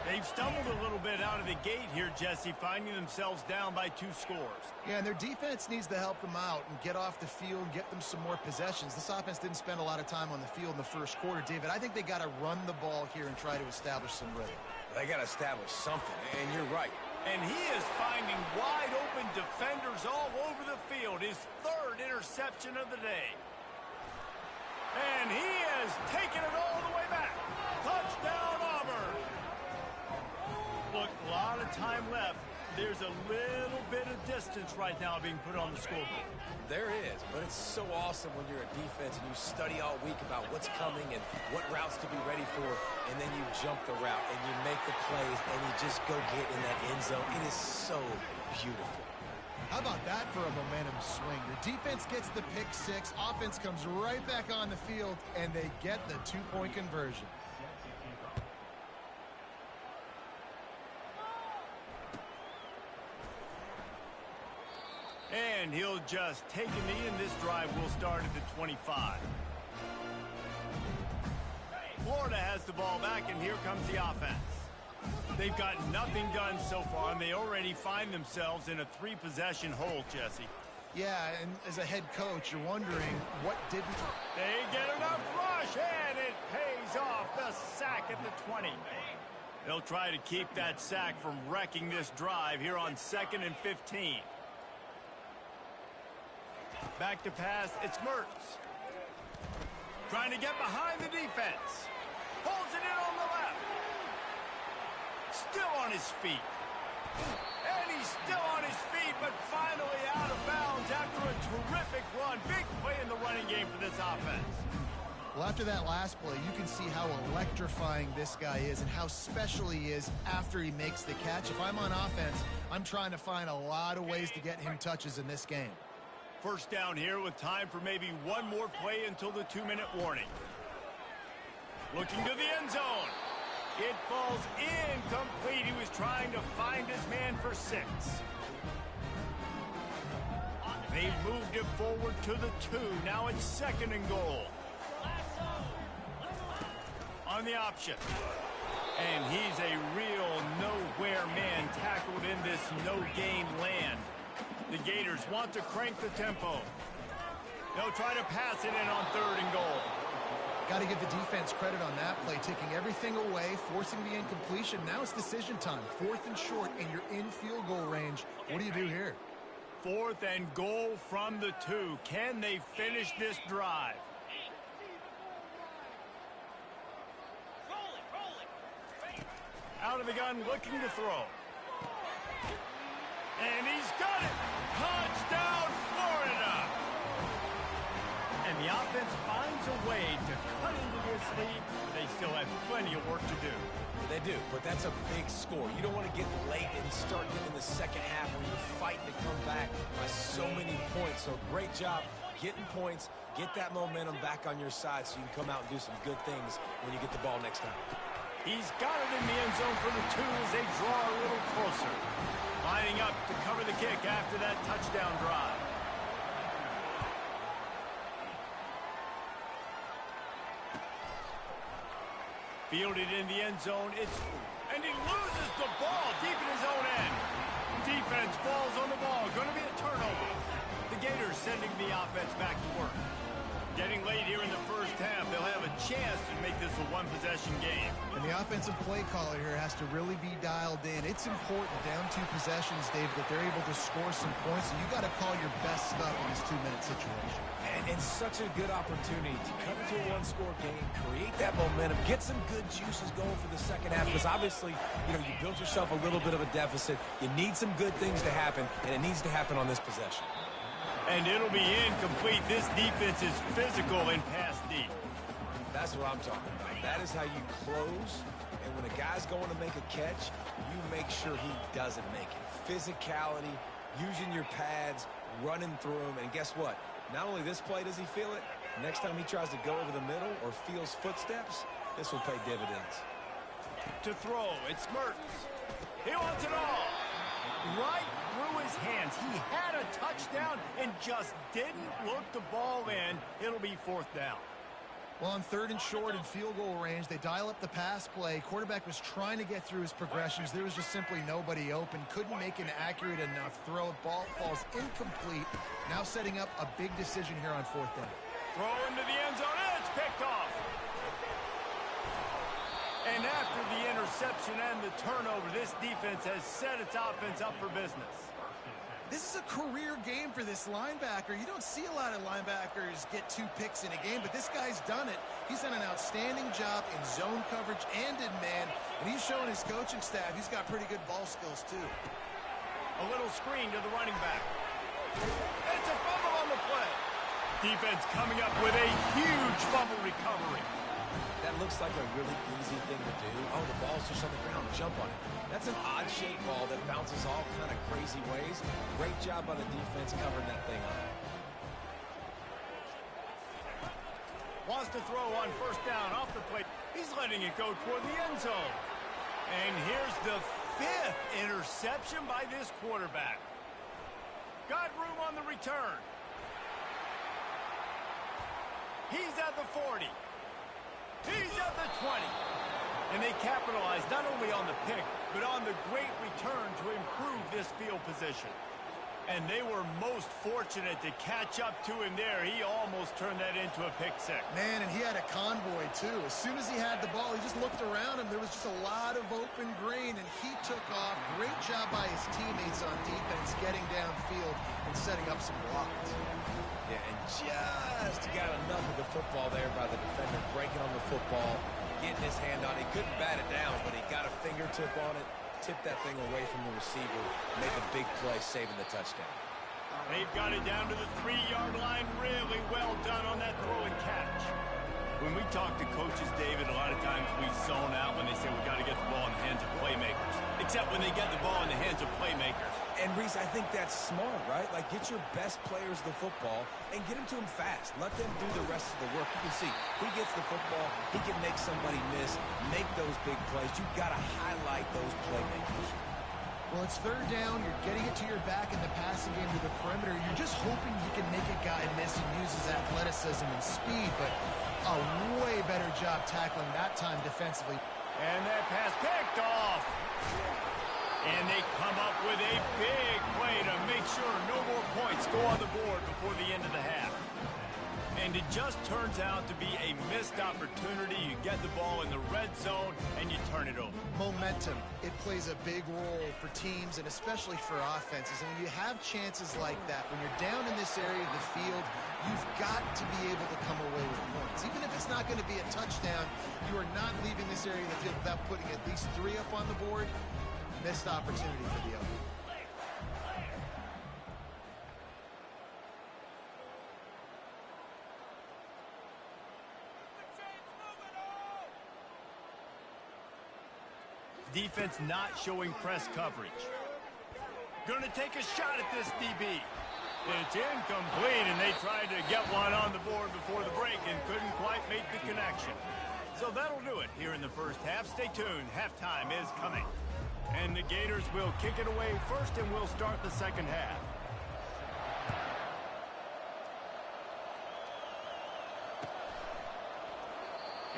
They've stumbled a little bit out of the gate here, Jesse, finding themselves down by 2 scores.
Yeah, and their defense needs to help them out and get off the field and get them some more possessions. This offense didn't spend a lot of time on the field in the first quarter, David. I think they got to run the ball here and try to establish some rhythm.
They got to establish something, and you're right.
And he is finding wide-open defenders all over the field. His 3rd interception of the day. And he has taken it all the way back. Touchdown, Auburn. Look, a lot of time left. There's a little bit of distance right now being put on the scoreboard.
There is, but it's so awesome when you're a defense and you study all week about what's coming and what routes to be ready for, and then you jump the route and you make the plays and you just go get in that end zone. It is so beautiful.
How about that for a momentum swing? Your defense gets the pick 6, offense comes right back on the field, and they get the 2-point conversion.
And he'll just take a knee, and this drive will start at the 25. Florida has the ball back, and here comes the offense. They've got nothing done so far, and they already find themselves in a 3-possession hole, Jesse.
Yeah, and as a head coach, you're wondering what didn't...
They get enough rush, and it pays off. The sack at the 20. They'll try to keep that sack from wrecking this drive here on 2nd and 15. Back to pass, it's Mertz. Trying to get behind the defense. Holds it in on the left. Still on his feet. And he's still on his feet, but finally out of bounds after a terrific run. Big play in the running game for this offense.
Well, after that last play, you can see how electrifying this guy is and how special he is after he makes the catch. If I'm on offense, I'm trying to find a lot of ways to get him touches in this game.
First down here with time for maybe one more play until the 2-minute warning. Looking to the end zone. It falls incomplete. He was trying to find his man for 6. They moved it forward to the 2. Now it's 2nd and goal. On the option. And he's a real nowhere man tackled in this no-gain land. The Gators want to crank the tempo. They'll try to pass it in on 3rd and goal.
Got to give the defense credit on that play, taking everything away, forcing the incompletion. Now it's decision time. 4th and short, and you're in field goal range. What do you do here?
4th and goal from the 2. Can they finish this drive? Out of the gun, looking to throw. And he's got it! Touchdown, Florida! And the offense finds a way to cut into this lead, but they still have plenty of work to do.
They do, but that's a big score. You don't want to get late and start getting the second half where you're fighting to come back by so many points. So great job getting points, get that momentum back on your side so you can come out and do some good things when you get the ball next time.
He's got it in the end zone for the 2 as they draw a little closer. Lining up to cover the kick after that touchdown drive. Fielded in the end zone. And he loses the ball deep in his own end. Defense falls on the ball. Going to be a turnover. The Gators sending the offense back to work. Getting late here in the first half, they'll have a chance to make this a one-possession game.
And the offensive play caller here has to really be dialed in. It's important down 2 possessions, Dave, that they're able to score some points. And you got to call your best stuff in this 2-minute situation.
And such a good opportunity to cut into a 1-score game, create that momentum, get some good juices going for the second half. Because obviously, you built yourself a little bit of a deficit. You need some good things to happen, and it needs to happen on this possession.
And it'll be incomplete. This defense is physical and pass deep.
That's what I'm talking about. That is how you close. And when a guy's going to make a catch, you make sure he doesn't make it. Physicality, using your pads, running through them. And guess what? Not only this play does he feel it, next time he tries to go over the middle or feels footsteps, this will pay dividends.
To throw, it's Mertz. He wants it all. Right through his hands. He had a touchdown and just didn't look the ball in. It'll be 4th down.
Well, on 3rd and short in field goal range, they dial up the pass play. Quarterback was trying to get through his progressions. There was just simply nobody open. Couldn't make an accurate enough throw. Ball falls incomplete. Now setting up a big decision here on 4th down.
Throw into the end zone, and it's picked off. And after the interception and the turnover, this defense has set its offense up for business.
This is a career game for this linebacker. You don't see a lot of linebackers get 2 picks in a game, but this guy's done it. He's done an outstanding job in zone coverage and in man, and he's showing his coaching staff he's got pretty good ball skills too.
A little screen to the running back. It's a fumble on the play. Defense coming up with a huge fumble recovery.
That looks like a really easy thing to do. Oh, the ball's just on the ground. Jump on it. That's an odd-shaped ball that bounces all kind of crazy ways. Great job by the defense covering that thing up.
Wants to throw on 1st down off the plate. He's letting it go toward the end zone. And here's the 5th interception by this quarterback. Got room on the return. He's at the 40. He's at the 20. And they capitalize not only on the pick, but on the great return to improve this field position. And they were most fortunate to catch up to him there. He almost turned that into a pick six.
Man, and he had a convoy, too. As soon as he had the ball, he just looked around him. There was just a lot of open green, and he took off. Great job by his teammates on defense, getting downfield and setting up some blocks.
Yeah, and just got enough of the football there by the defender, breaking on the football, getting his hand on it. He couldn't bat it down, but he got a fingertip on it, tipped that thing away from the receiver, made the big play, saving the touchdown.
They've got it down to the 3-yard line. Really well done on that throw and catch. When we talk to coaches, David, a lot of times we zone out when they say we got to get the ball in the hands of playmakers, except when they get the ball in the hands of playmakers.
And, Reese, I think that's smart, right? Like, get your best players the football and get them to him fast. Let them do the rest of the work. You can see, he gets the football, he can make somebody miss, make those big plays. You've got to highlight those playmakers.
Well, it's third down. You're getting it to your back in the passing game to the perimeter. You're just hoping he can make a guy miss and use his athleticism and speed, but a way better job tackling that time defensively.
And that pass picked off. And they come up with a big play to make sure no more points go on the board before the end of the half. And it just turns out to be a missed opportunity. You get the ball in the red zone, and you turn it over.
Momentum. It plays a big role for teams and especially for offenses. And when you have chances like that, when you're down in this area of the field, you've got to be able to come away with points. Even if it's not going to be a touchdown, you are not leaving this area of the field without putting at least 3 up on the board. Missed opportunity for the other.
Defense not showing press coverage. Going to take a shot at this DB. It's incomplete, and they tried to get one on the board before the break and couldn't quite make the connection. So that'll do it here in the first half. Stay tuned. Halftime is coming. And the Gators will kick it away first, and we'll start the second half.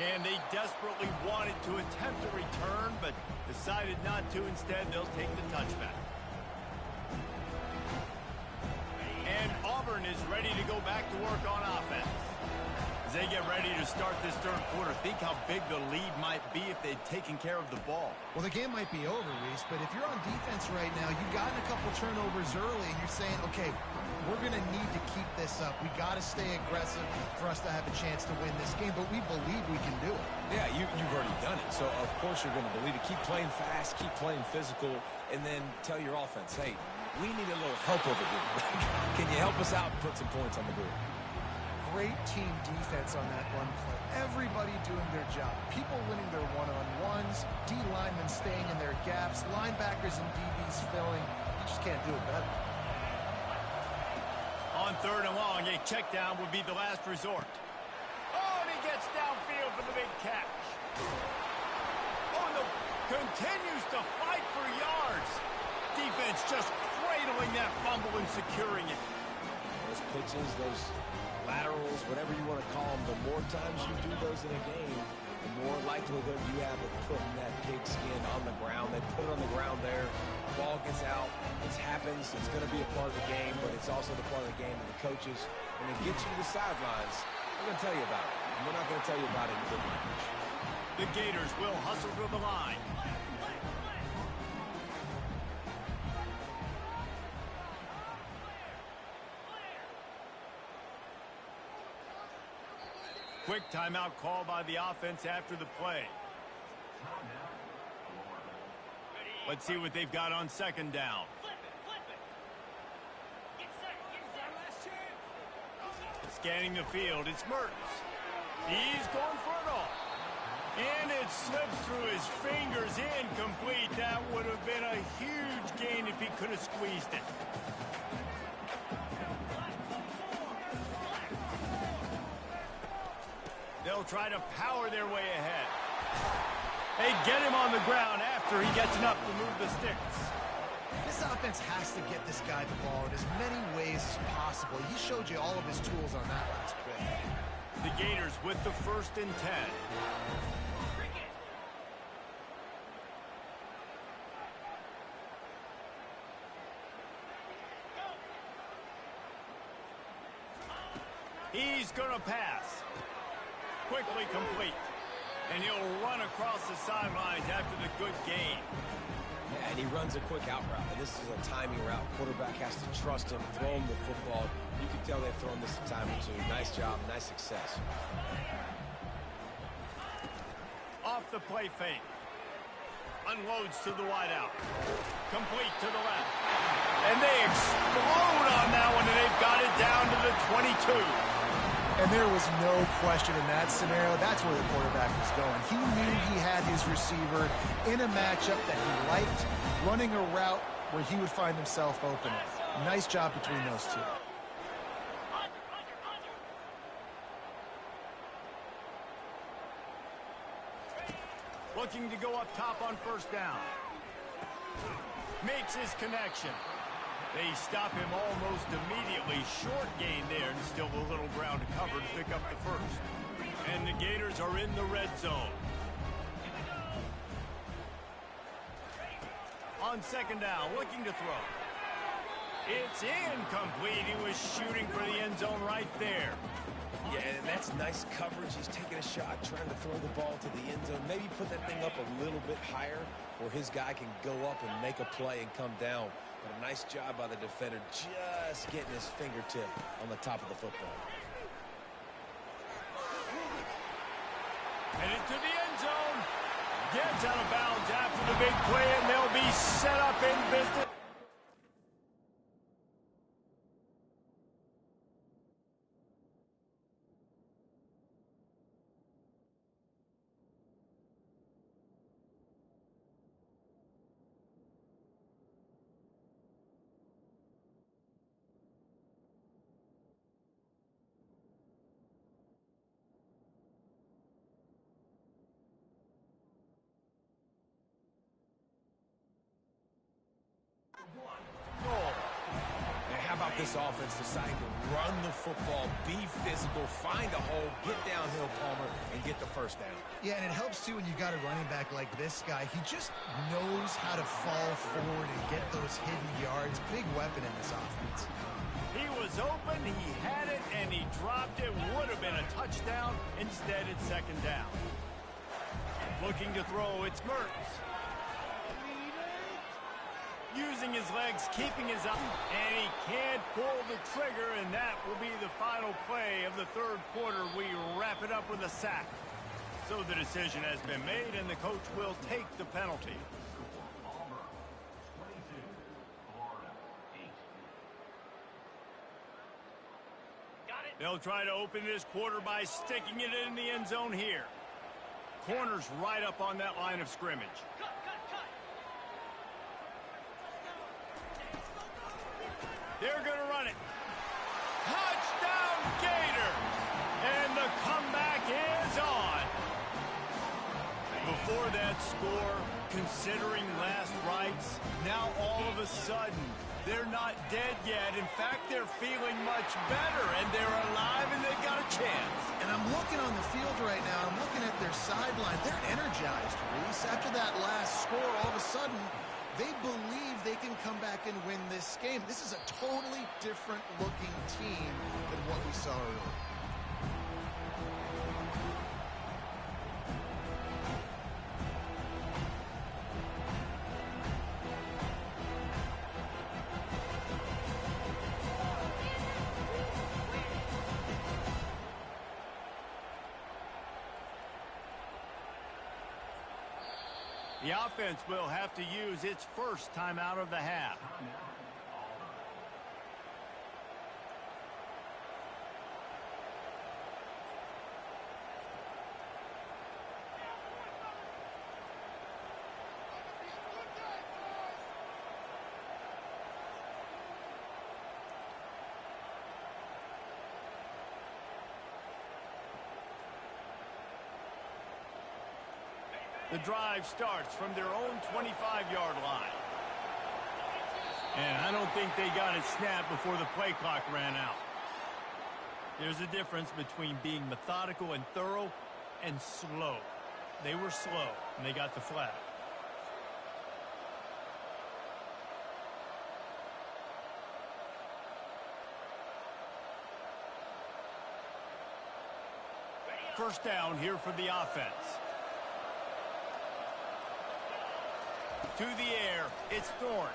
And they desperately wanted to attempt a return, but decided not to. Instead, they'll take the touchback. And Auburn is ready to go back to work on offense. As they get ready to start this third quarter, think how big the lead might be if they'd taken care of the ball.
Well, the game might be over, Reese, but if you're on defense right now, you've gotten a couple turnovers early, and you're saying, okay, we're going to need to keep this up. We got to stay aggressive for us to have a chance to win this game, but we believe we can do it.
Yeah, you've already done it, so of course you're going to believe it. Keep playing fast, keep playing physical, and then tell your offense, hey, we need a little help over here. Can you help us out and put some points on the board?
Great team defense on that run play. Everybody doing their job. People winning their one-on-ones, D linemen staying in their gaps, linebackers and DBs filling. You just can't do it better.
On third and long, a check down would be the last resort. Oh, and he gets downfield for the big catch. Oh, no, continues to fight for yards. Defense just cradling that fumble and securing it.
Those pitches, those laterals, whatever you want to call them, the more times you do those in a game, the more likelihood you have of putting that pigskin on the ground. They put it on the ground there. Ball gets out. It happens. It's going to be a part of the game, but it's also the part of the game of the coaches. When they get you to the sidelines, they're going to tell you about it. And we're not going to tell you about it in good language.
The Gators will hustle to the line. Quick timeout call by the offense after the play. Let's see what they've got on second down. Scanning the field, it's Mertens. He's going for it all. And it slips through his fingers, incomplete. That would have been a huge gain if he could have squeezed it. They'll try to power their way ahead. They get him on the ground after he gets enough to move the sticks.
This offense has to get this guy the ball in as many ways as possible. He showed you all of his tools on that last play.
The Gators with the 1st and 10. He's going to pass. Quickly complete. And he'll run across the sidelines after the good gain.
Yeah, and he runs a quick out route. And this is a timing route. Quarterback has to trust him, throw him the football. You can tell they've thrown this a time or two. Nice job, nice success.
Off the play fake. Unloads to the wideout. Complete to the left. And they explode on that one, and they've got it down to the 22.
And there was no question in that scenario. That's where the quarterback was going. He knew he had his receiver in a matchup that he liked, running a route where he would find himself open. Nice job between those two.
Looking to go up top on first down. Makes his connection. They stop him almost immediately. Short gain there, and still a little ground to cover to pick up the first. And the Gators are in the red zone. On second down, looking to throw. It's incomplete. He was shooting for the end zone right there.
Yeah, and that's nice coverage. He's taking a shot, trying to throw the ball to the end zone. Maybe put that thing up a little bit higher where his guy can go up and make a play and come down. But a nice job by the defender just getting his fingertip on the top of the football.
And into the end zone. Gets out of bounds after the big play, and they'll be set up in business.
And how about this offense deciding to run the football, be physical, find a hole, get downhill, Palmer, and get the first down?
Yeah, and it helps, too, when you've got a running back like this guy. He just knows how to fall forward and get those hidden yards. Big weapon in this offense.
He was open, he had it, and he dropped it. Would have been a touchdown. Instead, it's second down. Looking to throw, it's Mertz. Using his legs, keeping his eye, and he can't pull the trigger, and that will be the final play of the third quarter. We wrap it up with a sack. So the decision has been made, and the coach will take the penalty.
Auburn 22, Florida 8.
They'll try to open this quarter by sticking it in the end zone here. Corner's right up on that line of scrimmage. They're going to run it. Touchdown, Gator! And the comeback is on. Before that score, considering last rites, now all of a sudden, they're not dead yet. In fact, they're feeling much better, and they're alive, and they've got a chance.
And I'm looking on the field right now. I'm looking at their sideline. They're energized, Reese. After that last score, all of a sudden, they believe they can come back and win this game. This is a totally different looking team than what we saw earlier.
The offense will have to use its first timeout of the half. The drive starts from their own 25-yard line. And I don't think they got it snapped before the play clock ran out. There's a difference between being methodical and thorough and slow. They were slow, and they got the flag. First down here for the offense. To the air, it's Thorne.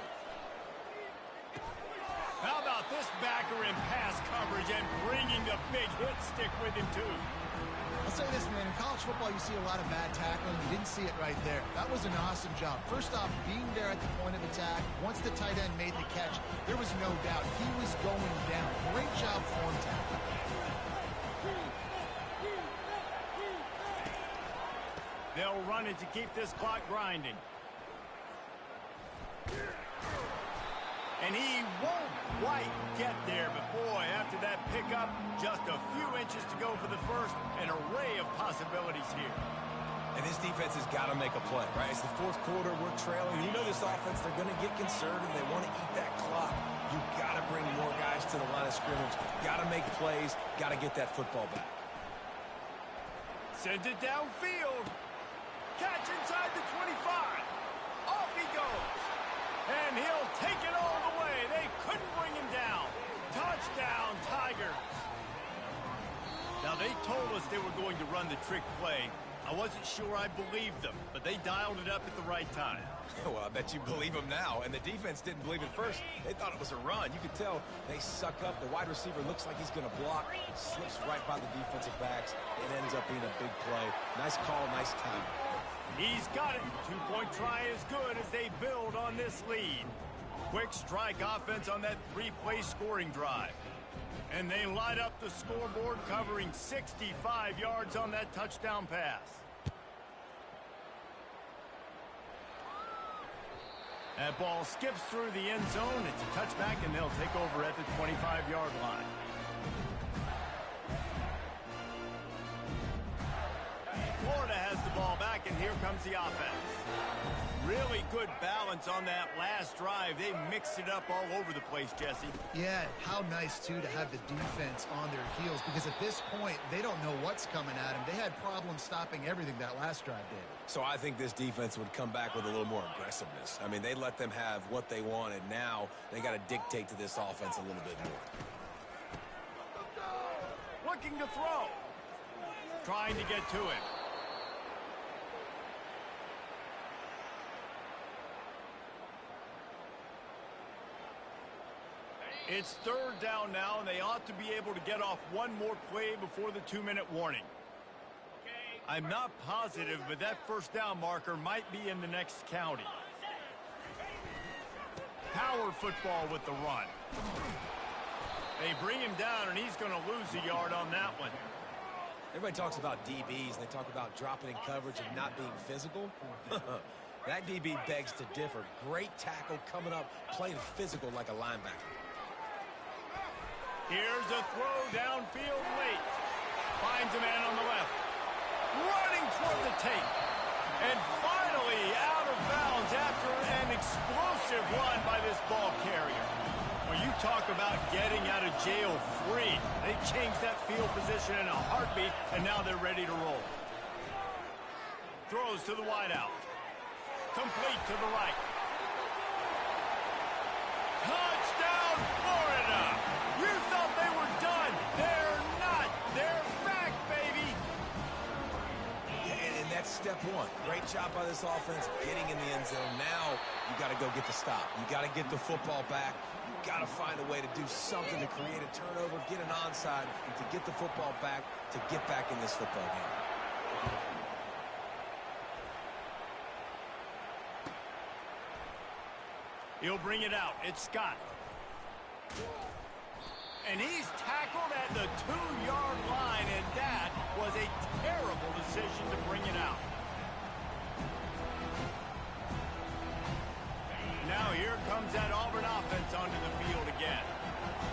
How about this backer in pass coverage and bringing the big hit stick with him, too?
I'll say this, man. In college football, you see a lot of bad tackling. You didn't see it right there. That was an awesome job. First off, being there at the point of attack, once the tight end made the catch, there was no doubt he was going down. Great job form tackle.
They'll run it to keep this clock grinding. And he won't quite get there, but boy, after that pickup, just a few inches to go for the first. An array of possibilities here.
And this defense has got to make a play, right? It's the fourth quarter, we're trailing. You know this offense, they're going to get conservative. They want to eat that clock. You got to bring more guys to the line of scrimmage. Got to make plays. Got to get that football back.
Sends it downfield. Catch inside the 25. Off he goes. And he'll take it all the way. They couldn't bring him down. Touchdown, Tigers. Now, they told us they were going to run the trick play. I wasn't sure I believed them, but they dialed it up at the right time.
Well, I bet you believe them now. And the defense didn't believe it first. They thought it was a run. You could tell they suck up. The wide receiver looks like he's going to block. Slips right by the defensive backs. It ends up being a big play. Nice call, nice time.
He's got it. Two-point try is good as they build on this lead. Quick strike offense on that three-play scoring drive. And they light up the scoreboard, covering 65 yards on that touchdown pass. That ball skips through the end zone. It's a touchback, and they'll take over at the 25-yard line. Florida has the ball back, and here comes the offense. Really good balance on that last drive. They mixed it up all over the place, Jesse.
Yeah, how nice, too, to have the defense on their heels, because at this point, they don't know what's coming at them. They had problems stopping everything that last drive did.
So I think this defense would come back with a little more aggressiveness. I mean, they let them have what they wanted. Now they got to dictate to this offense a little bit more.
Looking to throw. Trying to get to it. It's third down now, and they ought to be able to get off one more play before the 2-minute warning. I'm not positive, but that first down marker might be in the next county. Power football with the run. They bring him down, and he's going to lose a yard on that one.
Everybody talks about DBs, and they talk about dropping in coverage and not being physical. That DB begs to differ. Great tackle coming up, playing physical like a linebacker.
Here's a throw downfield late. Finds a man on the left. Running toward the tape. And finally out of bounds after an explosive run by this ball carrier. When you talk about getting out of jail free, they changed that field position in a heartbeat, and now they're ready to roll. Throws to the wideout. Complete to the right. Touchdown, Florida! You thought they were done. They're not. They're back, baby.
And that's step one. Great job by this offense getting in the end zone. Now you got to go get the stop. You got to get the football back. You got to find a way to do something to create a turnover, get an onside, and to get the football back, to get back in this football game.
He'll bring it out. It's Scott. And he's tackled at the 2-yard line, and that was a terrible decision to bring it out. Now here comes that Auburn offense onto the field again.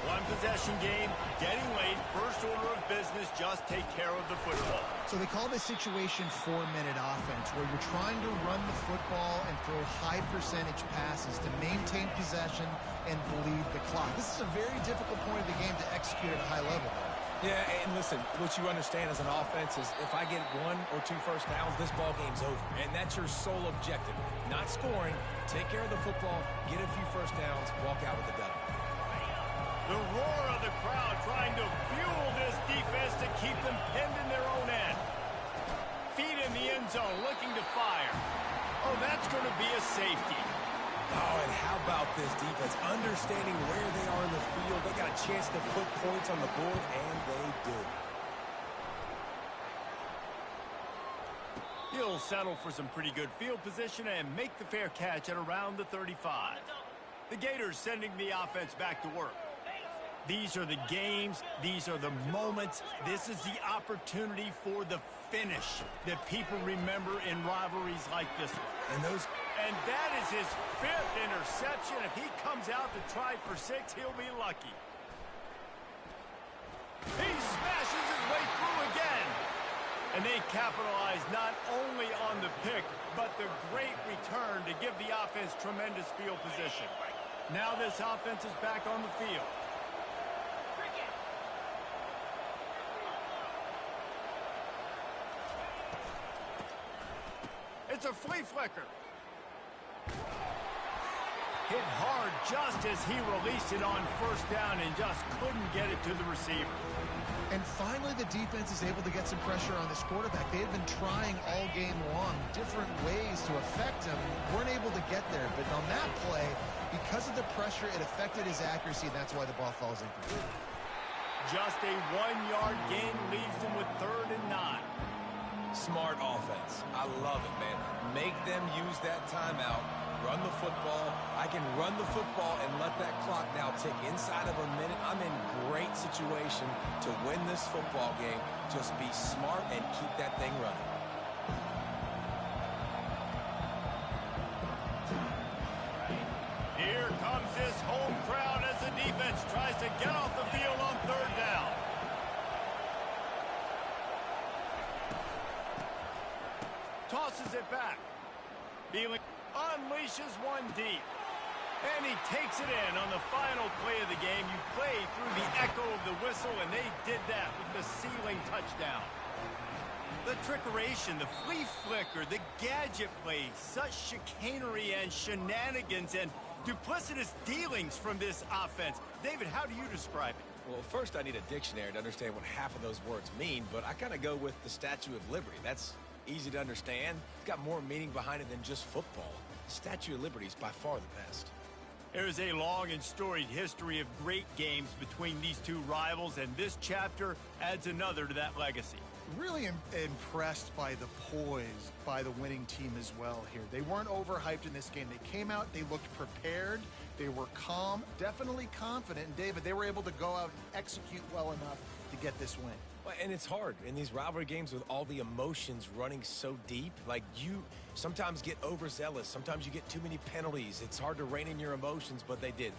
One possession game, getting late, first order of business, just take care of the football.
So they call this situation 4-minute offense, where you're trying to run the football and throw high percentage passes to maintain possession and bleed the clock. This is a very difficult point of the game to execute at a high level.
Yeah, and listen, what you understand as an offense is if I get 1 or 2 first downs, this ball game's over. And that's your sole objective. Not scoring, take care of the football, get a few first downs, walk out with the W.
The roar of the crowd trying to fuel this defense to keep them pinned in their own end. zone looking to fire. Oh, that's going to be a safety.
Oh, and how about this defense? Understanding where they are in the field. They got a chance to put points on the board, and they do.
He'll settle for some pretty good field position and make the fair catch at around the 35. The Gators sending the offense back to work. These are the games. These are the moments. This is the opportunity for the finish that people remember in rivalries like this one. And that is his 5th interception. If he comes out to try for 6, he'll be lucky. He smashes his way through again. And they capitalize not only on the pick, but the great return to give the offense tremendous field position. Now this offense is back on the field. It's a flea flicker. Hit hard just as he released it on first down and just couldn't get it to the receiver.
And finally, the defense is able to get some pressure on this quarterback. They had been trying all game long different ways to affect him. Weren't able to get there. But on that play, because of the pressure, it affected his accuracy. And that's why the ball falls incomplete.
Just a 1-yard gain leaves them with 3rd and 9.
Smart offense. I love it, man. Make them use that timeout. Run the football. I can run the football and let that clock now tick inside of a minute. I'm in great situation to win this football game. Just be smart and keep that thing running.
Here comes this home crowd as the defense tries to get off the field on 3rd down. Tosses it back. Beeling unleashes one deep. And he takes it in on the final play of the game. You play through the echo of the whistle, and they did that with the ceiling touchdown. The trickeration, the flea flicker, the gadget play, such chicanery and shenanigans and duplicitous dealings from this offense. David, how do you describe it?
Well, first I need a dictionary to understand what half of those words mean, but I kind of go with the Statue of Liberty. That's easy to understand. It's got more meaning behind it than just football. Statue of Liberty is by far the best.
There is a long and storied history of great games between these two rivals, and this chapter adds another to that legacy.
Really impressed by the poise by the winning team as well here. They weren't overhyped in this game. They came out, they looked prepared, they were calm, definitely confident. And David, they were able to go out and execute well enough to get this win.
Well, and it's hard in these rivalry games with all the emotions running so deep. Like, you sometimes get overzealous. Sometimes you get too many penalties. It's hard to rein in your emotions, but they did.